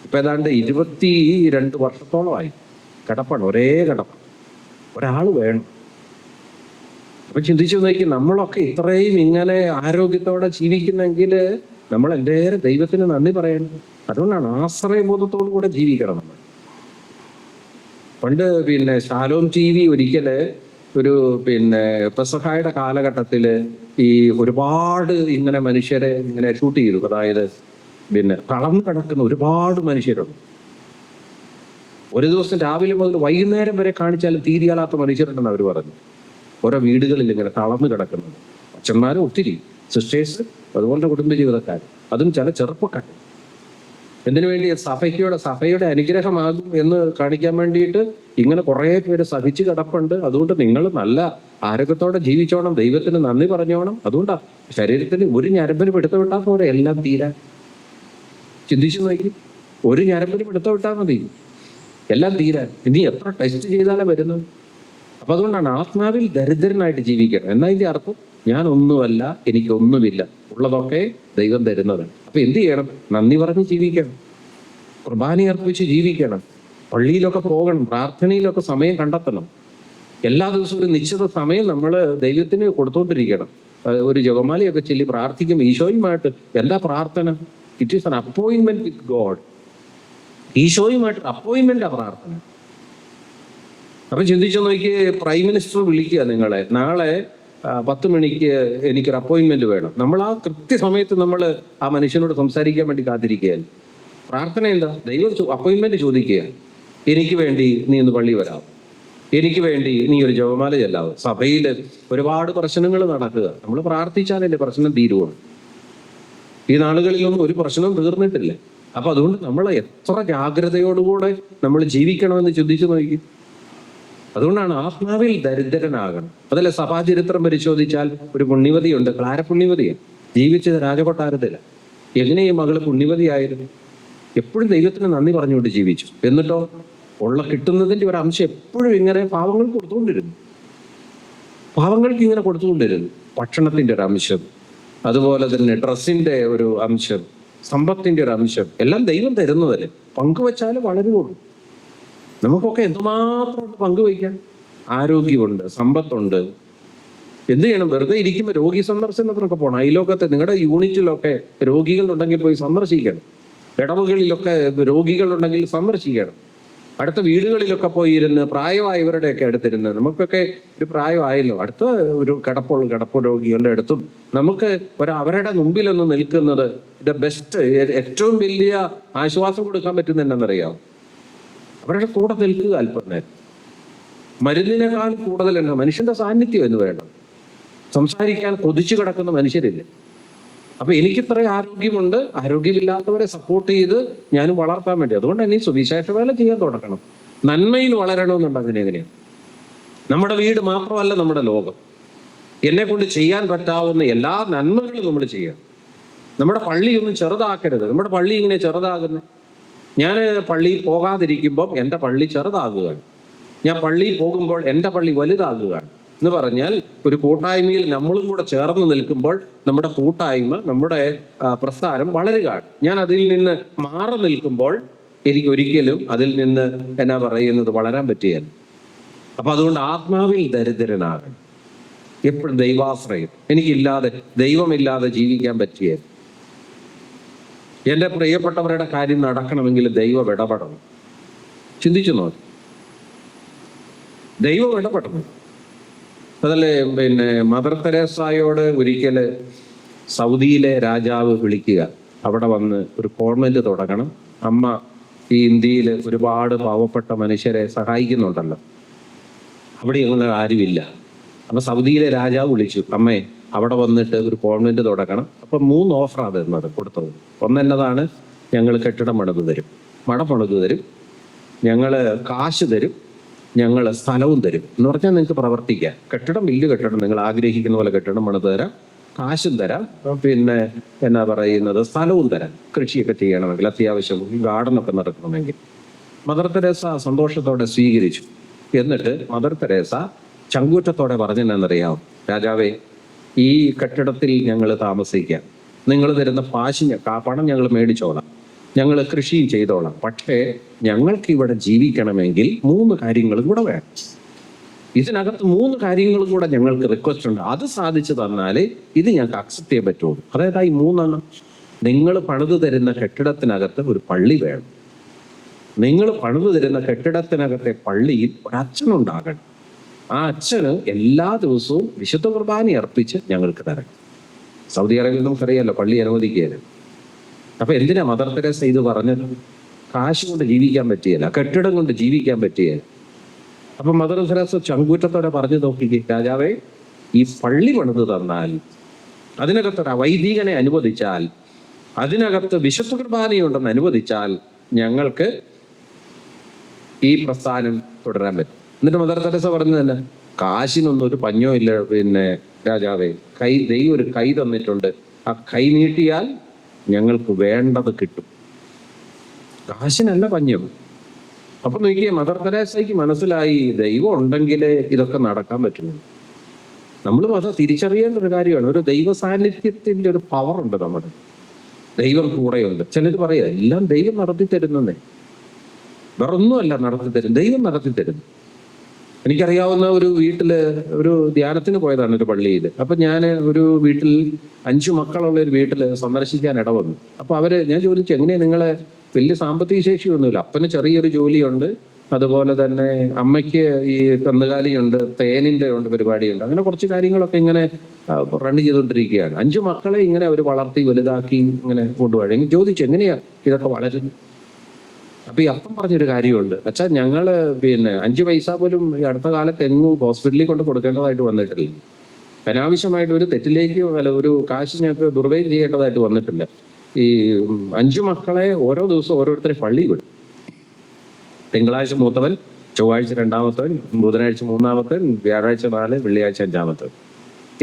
ഇപ്പൊ ഏതാണ്ട് 22 വർഷത്തോളമായി കിടപ്പാണ്. ഒരേ കിടപ്പ്. ഒരാൾ വേണം. അപ്പൊ ചിന്തിച്ചു നോക്കി, നമ്മളൊക്കെ ഇത്രയും ഇങ്ങനെ ആരോഗ്യത്തോടെ ജീവിക്കുന്നെങ്കിൽ നമ്മൾ എൻ്റെ ദൈവത്തിന് നന്ദി പറയണം. അതുകൊണ്ടാണ് ആശ്രയബോധത്തോടു കൂടെ ജീവിക്കണം നമ്മൾ. പണ്ട് ശാലോം ടി വി ഒരിക്കല് ഒരു പെസഹായുടെ കാലഘട്ടത്തില് ഈ ഒരുപാട് ഇങ്ങനെ മനുഷ്യരെ ഇങ്ങനെ ഷൂട്ട് ചെയ്തു. അതായത് തളർന്നു കിടക്കുന്ന ഒരുപാട് മനുഷ്യരുണ്ട്. ഒരു ദിവസം രാവിലെ മുതൽ വൈകുന്നേരം വരെ കാണിച്ചാലും തീരിയാലാത്ത മനുഷ്യരുണ്ടെന്ന് അവർ പറഞ്ഞു. ഓരോ വീടുകളിൽ ഇങ്ങനെ തളർന്നു കിടക്കുന്നത്, അച്ഛന്മാരും ഒത്തിരി, സിസ്റ്റേഴ്സ്, അതുപോലെ കുടുംബ ജീവിതക്കാർ, അതും ചില ചെറുപ്പക്കാർ. എന്തിനു വേണ്ടി? സഭയുടെ അനുഗ്രഹമാകും എന്ന് കാണിക്കാൻ വേണ്ടിയിട്ട് ഇങ്ങനെ കുറെ പേര് സഹിച്ചു കിടപ്പുണ്ട്. അതുകൊണ്ട് നിങ്ങൾ നല്ല ആരോഗ്യത്തോടെ ജീവിച്ചോണം, ദൈവത്തിന് നന്ദി പറഞ്ഞോണം. അതുകൊണ്ടാ ശരീരത്തിന് ഒരു ഞരമ്പിന് പിടുത്തം വിട്ടാൽ പോരെ, എല്ലാം തീരാൻ. ചിന്തിച്ചു നോക്കി, ഒരു ഞരമ്പിന് പിടുത്തം വിട്ടാൽ മതി, എല്ലാം തീരാൻ. ഇനി എത്ര ടെസ്റ്റ് ചെയ്താലേ വരുന്നത്. അപ്പൊ അതുകൊണ്ടാണ് ആത്മാവിൽ ദരിദ്രനായിട്ട് ജീവിക്കണം. എന്നാ ഇതിന്റെ അർത്ഥം, ഞാൻ ഒന്നുമല്ല, എനിക്കൊന്നുമില്ല, ഉള്ളതൊക്കെ ദൈവം തരുന്നതാണ്. അപ്പൊ എന്ത് ചെയ്യണം? നന്ദി പറഞ്ഞ് ജീവിക്കണം, കുർബാന അർപ്പിച്ച് ജീവിക്കണം, പള്ളിയിലൊക്കെ പോകണം, പ്രാർത്ഥനയിലൊക്കെ സമയം കണ്ടെത്തണം. എല്ലാ ദിവസവും ഒരു നിശ്ചിത സമയം നമ്മൾ ദൈവത്തിന് കൊടുത്തോണ്ടിരിക്കണം. ഒരു ജപമാലയൊക്കെ ചൊല്ലി പ്രാർത്ഥിക്കും ഈശോയുമായിട്ട്. എന്താ പ്രാർത്ഥന? It is an appointment with God. ഈശോയുമായിട്ട് അപ്പോയിന്റ്മെന്റാ പ്രാർത്ഥന. അപ്പൊ ചിന്തിച്ചു നോക്കി, പ്രൈം മിനിസ്റ്റർ വിളിക്കുക നിങ്ങളെ, നാളെ 10 മണിക്ക് എനിക്കൊരു അപ്പോയിന്റ്മെന്റ് വേണം. നമ്മൾ ആ കൃത്യസമയത്ത് നമ്മൾ ആ മനുഷ്യനോട് സംസാരിക്കാൻ വേണ്ടി കാത്തിരിക്കുകയാണ്. പ്രാർത്ഥന എന്താ? ദൈവം അപ്പോയിന്റ്മെന്റ് ചോദിക്കുക. എനിക്ക് വേണ്ടി നീ ഒന്ന് പള്ളി വരാം, എനിക്ക് വേണ്ടി നീ ഒരു ജപമാല ചെല്ലാവും. സഭയിൽ ഒരുപാട് പ്രശ്നങ്ങൾ നടക്കുക, നമ്മൾ പ്രാർത്ഥിച്ചാലല്ലേ പ്രശ്നം തീരുവാണ്. ഈ നാളുകളിലൊന്നും ഒരു പ്രശ്നം തീർന്നിട്ടില്ല. അപ്പൊ അതുകൊണ്ട് നമ്മൾ എത്ര ജാഗ്രതയോടുകൂടെ നമ്മൾ ജീവിക്കണമെന്ന് ചിന്തിച്ചു നോക്കി. അതുകൊണ്ടാണ് ആത്മാവിൽ ദരിദ്രനാകണം. അതല്ല, സഭാചരിത്രം പരിശോധിച്ചാൽ ഒരു പുണ്യവതിയുണ്ട്, ക്ലാര പുണ്യവതിയാണ്. ജീവിച്ചത് രാജകൊട്ടാരത്തില. എങ്ങനെ ഈ മകള് പുണ്യവതിയായിരുന്നു? എപ്പോഴും ദൈവത്തിന് നന്ദി പറഞ്ഞുകൊണ്ട് ജീവിച്ചു. എന്നിട്ടോ കിട്ടുന്നതിന്റെ ഒരു അംശം എപ്പോഴും ഇങ്ങനെ പാവങ്ങൾക്ക് കൊടുത്തുകൊണ്ടിരുന്നു. പാവങ്ങൾക്ക് ഇങ്ങനെ കൊടുത്തുകൊണ്ടിരുന്നു. ഭക്ഷണത്തിന്റെ ഒരു അംശം, അതുപോലെ തന്നെ ഡ്രസ്സിന്റെ ഒരു അംശം, സമ്പത്തിന്റെ ഒരു അംശം, എല്ലാം ദൈവം തരുന്നതല്ലേ. പങ്കുവെച്ചാൽ വളരുകയുള്ളൂ. നമുക്കൊക്കെ എന്തുമാത്രം പങ്കുവയ്ക്കാൻ. ആരോഗ്യമുണ്ട്, സമ്പത്തുണ്ട്. എന്ത് ചെയ്യണം? വെറുതെ ഇരിക്കുമ്പോൾ രോഗി സന്ദർശനത്തിനൊക്കെ പോകണം. അയലോക്കത്തെ നിങ്ങളുടെ യൂണിറ്റിലൊക്കെ രോഗികളുണ്ടെങ്കിൽ പോയി സന്ദർശിക്കണം. ഇടവുകളിലൊക്കെ രോഗികളുണ്ടെങ്കിൽ സന്ദർശിക്കണം. അടുത്ത വീടുകളിലൊക്കെ പോയി ഇരുന്ന്, പ്രായമായവരുടെയൊക്കെ അടുത്തിരുന്ന്, നമുക്കൊക്കെ ഒരു പ്രായമായല്ലോ, അടുത്ത ഒരു കിടപ്പ് രോഗികളുടെ അടുത്തും നമുക്ക് അവരുടെ മുമ്പിലൊന്ന് നിൽക്കുന്നത് ബെസ്റ്റ്, ഏറ്റവും വലിയ ആശ്വാസം കൊടുക്കാൻ പറ്റുന്ന എന്നറിയാം. അവരുടെ കൂടെ നിൽക്കുക അല്പം നേരം. മരുന്നിനേക്കാൾ കൂടുതൽ എന്താ? മനുഷ്യന്റെ സാന്നിധ്യം എന്ന് വേണം. സംസാരിക്കാൻ കൊതിച്ചു കിടക്കുന്ന മനുഷ്യരില്ല. അപ്പൊ എനിക്കിത്ര ആരോഗ്യമുണ്ട്, ആരോഗ്യമില്ലാത്തവരെ സപ്പോർട്ട് ചെയ്ത് ഞാനും വളർത്താൻ വേണ്ടി. അതുകൊണ്ട് തന്നെ ഈ സുവിശേഷ വേല ചെയ്യാൻ തുടങ്ങണം. നന്മയിൽ വളരണമെന്നുണ്ട്. അതിനെങ്ങനെയാണ്? നമ്മുടെ വീട് മാത്രമല്ല നമ്മുടെ ലോകം. എന്നെ കൊണ്ട് ചെയ്യാൻ പറ്റാവുന്ന എല്ലാ നന്മകളും നമ്മൾ ചെയ്യണം. നമ്മുടെ പള്ളിയൊന്നും ചെറുതാക്കരുത്. നമ്മുടെ പള്ളി ഇങ്ങനെ ചെറുതാകുന്നു. ഞാൻ പള്ളിയിൽ പോകാതിരിക്കുമ്പോൾ എൻ്റെ പള്ളി ചെറുതാകുകയാണ്. ഞാൻ പള്ളിയിൽ പോകുമ്പോൾ എൻ്റെ പള്ളി വലുതാകുകയാണ് എന്ന് പറഞ്ഞാൽ, ഒരു കൂട്ടായ്മയിൽ നമ്മളും കൂടെ ചേർന്ന് നിൽക്കുമ്പോൾ നമ്മുടെ കൂട്ടായ്മ, നമ്മുടെ പ്രസ്ഥാനം വളരുകയാണ്. ഞാൻ അതിൽ നിന്ന് മാറി നിൽക്കുമ്പോൾ എനിക്ക് ഒരിക്കലും അതിൽ നിന്ന് വളരാൻ പറ്റുകയില്ല. അപ്പൊ അതുകൊണ്ട് ആത്മാവിൽ ദരിദ്രനാകണം. എപ്പോഴും ദൈവാശ്രയം. എനിക്കില്ലാതെ, ദൈവമില്ലാതെ ജീവിക്കാൻ പറ്റുകയില്ല. എൻ്റെ പ്രിയപ്പെട്ടവരുടെ കാര്യം നടക്കണമെങ്കിൽ ദൈവം ഇടപെടണം. ചിന്തിച്ചു നോക്കി, ദൈവം ഇടപെടണം. അതല്ലേ മദർ തെരേസായോട് ഒരിക്കല് സൗദിയിലെ രാജാവ് വിളിക്കുക, അവിടെ വന്ന് ഒരു കോൺവെന്റ് തുടങ്ങണം. അമ്മ ഈ ഇന്ത്യയിൽ ഒരുപാട് പാവപ്പെട്ട മനുഷ്യരെ സഹായിക്കുന്നുണ്ടല്ലോ, അവിടെ ഒന്നും ആരുമില്ല. അപ്പൊ സൗദിയിലെ രാജാവ് വിളിച്ചു, അമ്മേ അവിടെ വന്നിട്ട് ഒരു കോൺവെന്റ് തുടങ്ങണം. അപ്പൊ 3 ഓഫറാണ് തരുന്നത്, കൊടുത്തത്. ഒന്നെന്നതാണ്, ഞങ്ങൾ കെട്ടിടം പണിത് തരും, പണിത് തരും, ഞങ്ങൾ കാശ് തരും, ഞങ്ങൾ സ്ഥലവും തരും. എന്ന് പറഞ്ഞാൽ നിങ്ങൾക്ക് പ്രവർത്തിക്കാം. കെട്ടിടം, വലിയ കെട്ടിടം, നിങ്ങൾ ആഗ്രഹിക്കുന്ന പോലെ കെട്ടിടം പണിത് തരാം, കാശും തരാം, സ്ഥലവും തരാം, കൃഷിയൊക്കെ ചെയ്യണമെങ്കിൽ, അത്യാവശ്യം ഗാർഡനൊക്കെ നടക്കണമെങ്കിൽ. മദർ തെരേസ സന്തോഷത്തോടെ സ്വീകരിച്ചു. എന്നിട്ട് മദർ തെരേസ ചങ്കൂറ്റത്തോടെ പറഞ്ഞെന്നറിയാം, രാജാവേ, ഈ കെട്ടിടത്തിൽ ഞങ്ങൾ താമസിക്കാം, നിങ്ങൾ തരുന്ന പണം ഞങ്ങൾ മേടിച്ചോളാം, ഞങ്ങൾ കൃഷിയും ചെയ്തോളാം. പക്ഷേ ഞങ്ങൾക്ക് ഇവിടെ ജീവിക്കണമെങ്കിൽ 3 കാര്യങ്ങളും കൂടെ വേണം. ഇതിനകത്ത് 3 കാര്യങ്ങളും കൂടെ ഞങ്ങൾക്ക് റിക്വസ്റ്റ് ഉണ്ട്. അത് സാധിച്ചു തന്നാലേ ഇത് ഞങ്ങൾക്ക് അക്സെപ്റ്റ് ചെയ്യാൻ പറ്റുള്ളൂ. അതായത് ഈ 3 നിങ്ങൾ പണിതു തരുന്ന കെട്ടിടത്തിനകത്ത് ഒരു പള്ളി വേണം. നിങ്ങൾ പണിതു തരുന്ന കെട്ടിടത്തിനകത്തെ പള്ളിയിൽ ഒരച്ഛനുണ്ടാകണം. ആ അച്ഛന് എല്ലാ ദിവസവും വിശുദ്ധ കുർബാന അർപ്പിച്ച് ഞങ്ങൾക്ക് തരണം. സൗദി അറേബ്യയിൽ നമുക്കറിയാമല്ലോ, പള്ളി അനുവദിക്കുകയാണ്. അപ്പൊ എന്തിനാ മദർ തെരേസ ഇത് പറഞ്ഞത്? കാശ് കൊണ്ട് ജീവിക്കാൻ പറ്റിയല്ല, കെട്ടിടം കൊണ്ട് ജീവിക്കാൻ പറ്റിയല്ല. അപ്പൊ മദർ തെരേസ ചങ്കൂറ്റത്തോടെ പറഞ്ഞു നോക്കിക്കേ, രാജാവേ, ഈ പള്ളി പണിത് തന്നാൽ, അതിനകത്തൊരു വൈദികനെ അനുവദിച്ചാൽ, അതിനകത്ത് വിശുദ്ധ കുർബാനയുണ്ടെന്ന് അനുവദിച്ചാൽ ഞങ്ങൾക്ക് ഈ പ്രസ്ഥാനം തുടരാൻ പറ്റും. എന്നിട്ട് മദർ തെരേസ പറഞ്ഞു തന്നെ, കാശിനൊന്നും ഒരു പഞ്ഞോ ഇല്ല രാജാവേ, ദൈവം ഒരു കൈ തന്നിട്ടുണ്ട്, ആ കൈ നീട്ടിയാൽ ഞങ്ങൾക്ക് വേണ്ടത് കിട്ടും. കാശിനല്ല പഞ്ഞം. അപ്പൊ നോക്കിയേ, മദർ തെരേസയ്ക്ക് മനസ്സിലായി ദൈവം ഉണ്ടെങ്കിലേ ഇതൊക്കെ നടക്കാൻ പറ്റുള്ളൂ. നമ്മളും അത് തിരിച്ചറിയേണ്ട ഒരു കാര്യമാണ്. ഒരു ദൈവ സാന്നിധ്യത്തിന്റെ ഒരു പവർ ഉണ്ട് നമ്മുടെ. ദൈവം കൂടെയുണ്ട്. ചിലർ പറയാ എല്ലാം ദൈവം നടത്തി തരുന്നേ. വേറൊന്നുമല്ല നടത്തി തരും, ദൈവം നടത്തി തരുന്നു. എനിക്കറിയാവുന്ന ഒരു വീട്ടില് ഒരു ധ്യാനത്തിന് പോയതാണ് ഒരു പള്ളിയിൽ. അപ്പൊ ഞാൻ ഒരു വീട്ടിൽ 5 മക്കളുള്ള ഒരു വീട്ടിൽ സന്ദർശിക്കാൻ ഇടവന്നു. അപ്പൊ ഞാൻ ചോദിച്ചു, എങ്ങനെയാ നിങ്ങളെ, വലിയ സാമ്പത്തിക ശേഷിയൊന്നുമില്ല, അപ്പന് ചെറിയൊരു ജോലിയുണ്ട്, അതുപോലെ തന്നെ അമ്മയ്ക്ക് ഈ കന്നുകാലിയുണ്ട്, തേനിന്റെ ഉണ്ട് പരിപാടിയുണ്ട്, അങ്ങനെ കുറച്ച് കാര്യങ്ങളൊക്കെ ഇങ്ങനെ റൺ ചെയ്തുകൊണ്ടിരിക്കുകയാണ്. 5 മക്കളെ ഇങ്ങനെ അവർ വളർത്തി വലുതാക്കി ഇങ്ങനെ കൊണ്ടുപോയി. ചോദിച്ചു, എങ്ങനെയാ ഇതൊക്കെ വളരുന്നു? അപ്പൊ ഈ അപ്പം പറഞ്ഞൊരു കാര്യമുണ്ട്, അച്ഛാ, ഞങ്ങള് 5 പൈസ പോലും ഈ അടുത്ത കാലത്ത് എങ്ങും ഹോസ്പിറ്റലിൽ കൊണ്ട് കൊടുക്കേണ്ടതായിട്ട് വന്നിട്ടില്ല. അനാവശ്യമായിട്ട് ഒരു തെറ്റിലേക്ക് ഒരു കാശ് ഞങ്ങൾക്ക് ദുർവ്യയം ചെയ്യേണ്ടതായിട്ട് വന്നിട്ടില്ല. ഈ 5 മക്കളെ ഓരോ ദിവസവും ഓരോരുത്തരെ പള്ളി വിടും. തിങ്കളാഴ്ച മൂത്തവൻ, ചൊവ്വാഴ്ച 2ാമത്തവൻ, ബുധനാഴ്ച 3ാമത്തവൻ, വ്യാഴാഴ്ച 4, വെള്ളിയാഴ്ച 5ാമത്തവൻ.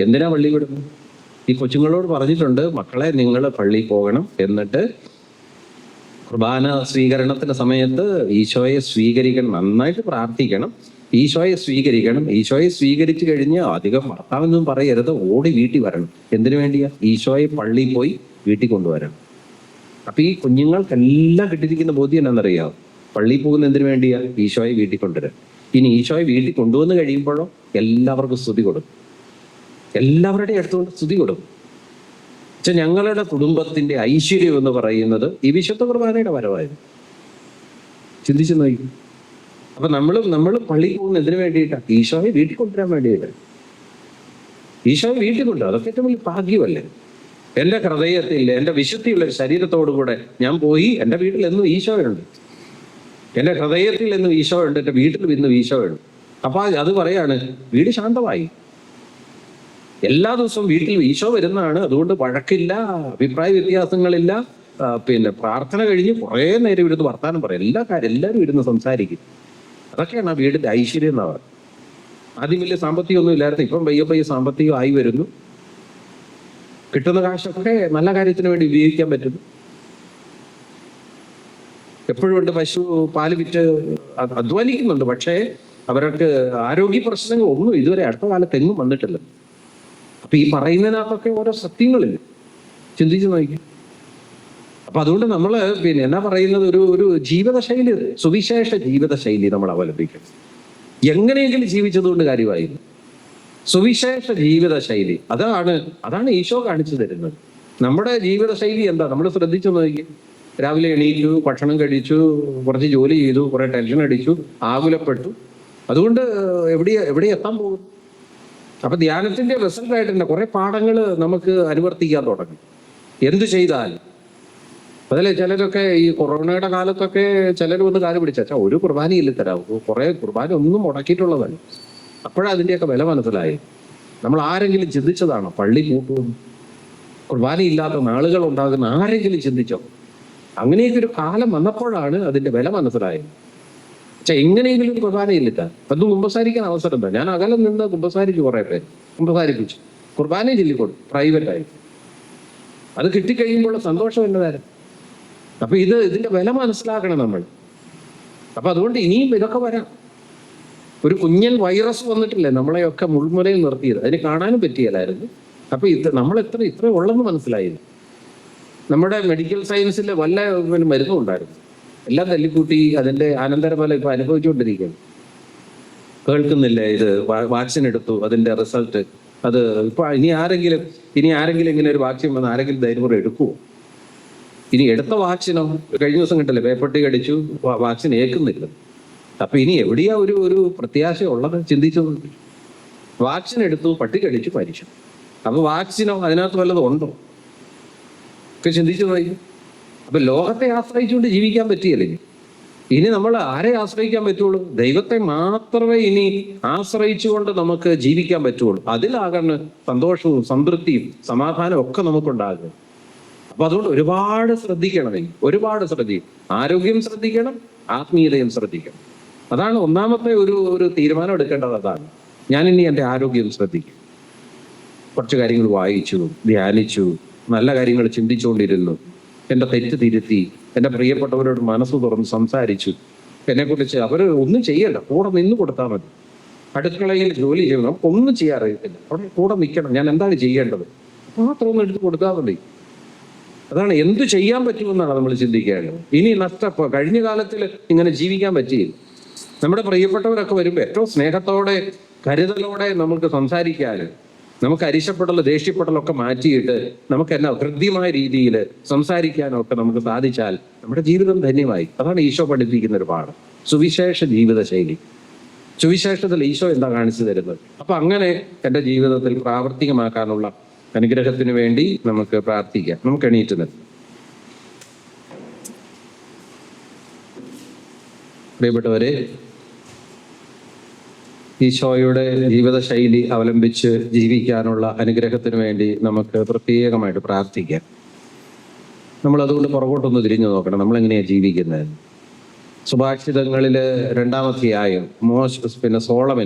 എന്തിനാ പള്ളി വിടുന്നത്? ഈ കൊച്ചുങ്ങളോട് പറഞ്ഞിട്ടുണ്ട്, മക്കളെ നിങ്ങൾ പള്ളിയിൽ പോകണം, എന്നിട്ട് കുർബാന സ്വീകരണത്തിന്റെ സമയത്ത് ഈശോയെ സ്വീകരിക്കണം, നന്നായിട്ട് പ്രാർത്ഥിക്കണം, ഈശോയെ സ്വീകരിക്കണം. ഈശോയെ സ്വീകരിച്ചു കഴിഞ്ഞ് അധികം ഭർത്താവെന്നും പറയരുത്, ഓടി വീട്ടിൽ വരണം. എന്തിനു വേണ്ടിയാ? ഈശോയെ പള്ളിയിൽ പോയി വീട്ടിൽ കൊണ്ടുവരണം. അപ്പൊ ഈ കുഞ്ഞുങ്ങൾക്കെല്ലാം കിട്ടിയിരിക്കുന്ന ബോധ്യം എന്നാണെന്നറിയാം, പള്ളിയിൽ പോകുന്ന എന്തിനു വേണ്ടിയാ? ഈശോയെ വീട്ടിൽ കൊണ്ടുവരാൻ. ഇനി ഈശോയെ വീട്ടിൽ കൊണ്ടുവന്ന് കഴിയുമ്പോഴോ എല്ലാവർക്കും സ്തുതി കൊടുക്കും, എല്ലാവരുടെയും അടുത്തുകൊണ്ട് സ്തുതി കൊടുക്കും. പക്ഷെ ഞങ്ങളുടെ കുടുംബത്തിന്റെ ഐശ്വര്യം എന്ന് പറയുന്നത് ഈ വിശുദ്ധ കുർബാനയുടെ വരവായിരുന്നു. ചിന്തിച്ചു നോക്കി. അപ്പൊ നമ്മൾ പള്ളിയിൽ പോകുന്ന എന്തിനു വേണ്ടിയിട്ടാണ്? ഈശോയെ വീട്ടിൽ കൊണ്ടുവരാൻ വേണ്ടിയിട്ട്. ഈശോയെ വീട്ടിൽ കൊണ്ടുവരും, അതൊക്കെ ഏറ്റവും വലിയ ഭാഗ്യമല്ലേ? എൻ്റെ ഹൃദയത്തിൽ എൻ്റെ വിശുദ്ധിയുള്ള ശരീരത്തോടുകൂടെ ഞാൻ പോയി, എൻ്റെ വീട്ടിൽ എന്നും ഈശോയുണ്ട്, എൻ്റെ ഹൃദയത്തിൽ എന്നും ഈശോയുണ്ട്, എൻ്റെ വീട്ടിൽ ഇന്നും ഈശോയുണ്ട്. അപ്പൊ അത് പറയാണ്, വീട് ശാന്തമായി. എല്ലാ ദിവസവും വീട്ടിൽ ഈശോ വരുന്നതാണ്. അതുകൊണ്ട് വഴക്കില്ല, അഭിപ്രായ വ്യത്യാസങ്ങളില്ല. പ്രാർത്ഥന കഴിഞ്ഞ് കുറേ നേരം ഇരുന്ന് വർത്താനം പറയും, എല്ലാവരും ഇരുന്ന് സംസാരിക്കും. അതൊക്കെയാണ് ആ വീടിന്റെ ഐശ്വര്യം എന്നാ പറയുന്നത്. ആദ്യം വലിയ സാമ്പത്തികമൊന്നും ഇല്ലായിരുന്നു, ഇപ്പം പയ്യെ സാമ്പത്തികം ആയി വരുന്നു. കിട്ടുന്ന കാശൊക്കെ നല്ല കാര്യത്തിന് വേണ്ടി ഉപയോഗിക്കാൻ പറ്റുന്നു. എപ്പോഴും ഉണ്ട് പശു പാല് വിറ്റ് അധ്വാനിക്കുന്നുണ്ട്, പക്ഷേ അവർക്ക് ആരോഗ്യ പ്രശ്നങ്ങൾ ഒന്നും ഇതുവരെ അടുത്ത കാലത്ത് എങ്ങും വന്നിട്ടില്ല. അപ്പൊ ഈ പറയുന്നതിനകത്തൊക്കെ ഓരോ സത്യങ്ങളില്ല, ചിന്തിച്ചു നോക്കി. അപ്പൊ അതുകൊണ്ട് നമ്മള് എന്നാ പറയുന്നത്, ഒരു ജീവിതശൈലി, സുവിശേഷ ജീവിതശൈലി നമ്മൾ അവലംബിക്കണം. എങ്ങനെയെങ്കിലും ജീവിച്ചതുകൊണ്ട് കാര്യമായിരുന്നു. സുവിശേഷ ജീവിതശൈലി അതാണ് ഈശോ കാണിച്ചു തരുന്നത്. നമ്മുടെ ജീവിതശൈലി എന്താ? നമ്മൾ ശ്രദ്ധിച്ചു നോക്കി. രാവിലെ എണീറ്റു, ഭക്ഷണം കഴിച്ചു, കുറച്ച് ജോലി ചെയ്തു, കുറെ ടെൻഷൻ അടിച്ചു, ആകുലപ്പെട്ടു. അതുകൊണ്ട് എവിടെ എത്താൻ പോകും? അപ്പൊ ധ്യാനത്തിന്റെ റിസൾട്ടായിട്ട് തന്നെ കുറെ പാഠങ്ങൾ നമുക്ക് അനുവർത്തിക്കാൻ തുടങ്ങി. എന്തു ചെയ്താൽ അതല്ലേ, ചിലരൊക്കെ ഈ കൊറോണയുടെ കാലത്തൊക്കെ ചിലർ വന്ന് കാല് പിടിച്ചാ ഒരു കുർബാനയില്ല തരാം, കുറെ കുർബാന ഒന്നും മുടക്കിയിട്ടുള്ളതാണ്. അപ്പോഴാണ് അതിൻ്റെയൊക്കെ വില മനസ്സിലായി. നമ്മൾ ആരെങ്കിലും ചിന്തിച്ചതാണോ പള്ളി കൂട്ടുമെന്ന്? കുർബാന ഇല്ലാത്ത നാളുകൾ ഉണ്ടാകുന്ന ആരെങ്കിലും ചിന്തിച്ചോ? അങ്ങനെയൊക്കെ ഒരു കാലം വന്നപ്പോഴാണ് അതിന്റെ വില മനസ്സിലായത്. പക്ഷെ എങ്ങനെയെങ്കിലും ഒരു കുർബാനയില്ല, അത് കുമ്പസാരിക്കാൻ അവസരം എന്താ? ഞാൻ അകലം നിന്ന് കുമ്പസാരിച്ചു, കുറെ പേര് കുമ്പസാരിപ്പിച്ചു, കുർബാനയും ചൊല്ലിക്കൊടുത്തു പ്രൈവറ്റായി. അത് കിട്ടിക്കഴിയുമ്പോൾ സന്തോഷം എന്നതായിരുന്നു. അപ്പൊ ഇതിന്റെ വില മനസ്സിലാക്കണം നമ്മൾ. അപ്പൊ അതുകൊണ്ട് ഇനിയും ഇതൊക്കെ വരാം. ഒരു കുഞ്ഞൻ വൈറസ് വന്നിട്ടില്ലേ നമ്മളെയൊക്കെ മുൾമുനയിൽ നിർത്തിയത്, അതിന് കാണാനും പറ്റിയല്ലായിരുന്നു. അപ്പൊ നമ്മൾ ഇത്ര ഉള്ളെന്ന് മനസ്സിലായില്ല. നമ്മുടെ മെഡിക്കൽ സയൻസിൽ വല്ല മരുന്നും ഉണ്ടായിരുന്നു, എല്ലാം തല്ലിക്കൂട്ടി അതിന്റെ അനന്തരഫലം ഇപ്പൊ അനുഭവിച്ചുകൊണ്ടിരിക്കുകയാണ്. കേൾക്കുന്നില്ലേ? ഇത് വാക്സിൻ എടുത്തു, അതിന്റെ റിസൾട്ട് അത് ഇപ്പൊ ഇനി ആരെങ്കിലും ഇങ്ങനെ ഒരു വാക്സിൻ വന്ന് ആരെങ്കിലും ധൈര്യപൂർവ്വം എടുക്കുമോ? ഇനി എടുത്ത വാക്സിനോ കഴിഞ്ഞ ദിവസം കിട്ടില്ല, പേപ്പട്ടി കടിച്ചു, വാക്സിൻ ഏൽക്കുന്നില്ല. അപ്പൊ ഇനി എവിടെയാ ഒരു പ്രത്യാശ ഉള്ളത്? ചിന്തിച്ചു. വാക്സിൻ എടുത്തു, പട്ടി കടിച്ചു, മരിച്ചു. അപ്പൊ വാക്സിനോ അതിനകത്ത് വല്ലതും ഉണ്ടോ ഒക്കെ ചിന്തിച്ചു പോയി. അപ്പൊ ലോകത്തെ ആശ്രയിച്ചുകൊണ്ട് ജീവിക്കാൻ പറ്റിയല്ലേ? ഇനി നമ്മൾ ആരെ ആശ്രയിക്കാൻ പറ്റുള്ളൂ? ദൈവത്തെ മാത്രമേ ഇനി ആശ്രയിച്ചുകൊണ്ട് നമുക്ക് ജീവിക്കാൻ പറ്റുള്ളൂ. അതിലാകണം സന്തോഷവും സംതൃപ്തിയും സമാധാനവും ഒക്കെ നമുക്കുണ്ടാകും. അപ്പൊ അതുകൊണ്ട് ഒരുപാട് ശ്രദ്ധിക്കണം, ഒരുപാട് ശ്രദ്ധിക്കണം. ആരോഗ്യം ശ്രദ്ധിക്കണം, ആത്മീയതയും ശ്രദ്ധിക്കണം. അതാണ് ഒന്നാമത്തെ ഒരു തീരുമാനം എടുക്കേണ്ടത്. അതാണ്, ഞാനിനി എൻ്റെ ആരോഗ്യം ശ്രദ്ധിക്കും. കുറച്ച് കാര്യങ്ങൾ വായിച്ചു, ധ്യാനിച്ചു, നല്ല കാര്യങ്ങൾ ചിന്തിച്ചുകൊണ്ടിരുന്നു, എൻ്റെ തെറ്റ് തിരുത്തി, എൻ്റെ പ്രിയപ്പെട്ടവരോട് മനസ്സ് തുറന്ന് സംസാരിച്ചു. എന്നെക്കുറിച്ച് അവർ ഒന്നും ചെയ്യണ്ട, കൂടെ നിന്ന് കൊടുത്താൽ മതി. അടുക്കളയിൽ ജോലി ചെയ്യണം, നമുക്കൊന്നും ചെയ്യാൻ അറിയത്തില്ല, അവിടെ കൂടെ നിൽക്കണം, ഞാൻ എന്താണ് ചെയ്യേണ്ടത് മാത്രം ഒന്ന് എടുത്ത് കൊടുത്താൽ മതി. അതാണ്, എന്തു ചെയ്യാൻ പറ്റുമെന്നാണ് നമ്മൾ ചിന്തിക്കേണ്ടത്. ഇനി കഴിഞ്ഞ കാലത്തിൽ ഇങ്ങനെ ജീവിക്കാൻ പറ്റിയില്ല. നമ്മുടെ പ്രിയപ്പെട്ടവരൊക്കെ വരുമ്പോൾ ഏറ്റവും സ്നേഹത്തോടെ കരുതലോടെ നമുക്ക് സംസാരിക്കാനും, നമുക്ക് അരിശപ്പെടൽ ദേഷ്യപ്പെടലൊക്കെ മാറ്റിയിട്ട് നമുക്ക് എന്നാ ഹൃദ്യമായ രീതിയിൽ സംസാരിക്കാനും ഒക്കെ നമുക്ക് സാധിച്ചാൽ നമ്മുടെ ജീവിതം ധന്യമായി. അതാണ് ഈശോ പഠിപ്പിക്കുന്ന ഒരു പാഠം, സുവിശേഷ ജീവിത ശൈലി. സുവിശേഷത്തിൽ ഈശോ എന്താ കാണിച്ചു തരുന്നത്? അപ്പൊ അങ്ങനെ എൻ്റെ ജീവിതത്തിൽ പ്രാവർത്തികമാക്കാനുള്ള അനുഗ്രഹത്തിന് വേണ്ടി നമുക്ക് പ്രാർത്ഥിക്കാം. നമുക്ക് എണീറ്റ് നിർത്താം. പ്രിയപ്പെട്ടവരെ, ഈശോയുടെ ജീവിതശൈലി അവലംബിച്ച് ജീവിക്കാനുള്ള അനുഗ്രഹത്തിന് വേണ്ടി നമുക്ക് പ്രത്യേകമായിട്ട് പ്രാർത്ഥിക്കാം. നമ്മൾ അതുകൊണ്ട് പുറകോട്ടൊന്ന് തിരിഞ്ഞു നോക്കണം, നമ്മൾ എങ്ങനെയാണ് ജീവിക്കുന്നത്. സുഭാഷിതങ്ങളിൽ 2-ാം അധ്യായം സോളമൻ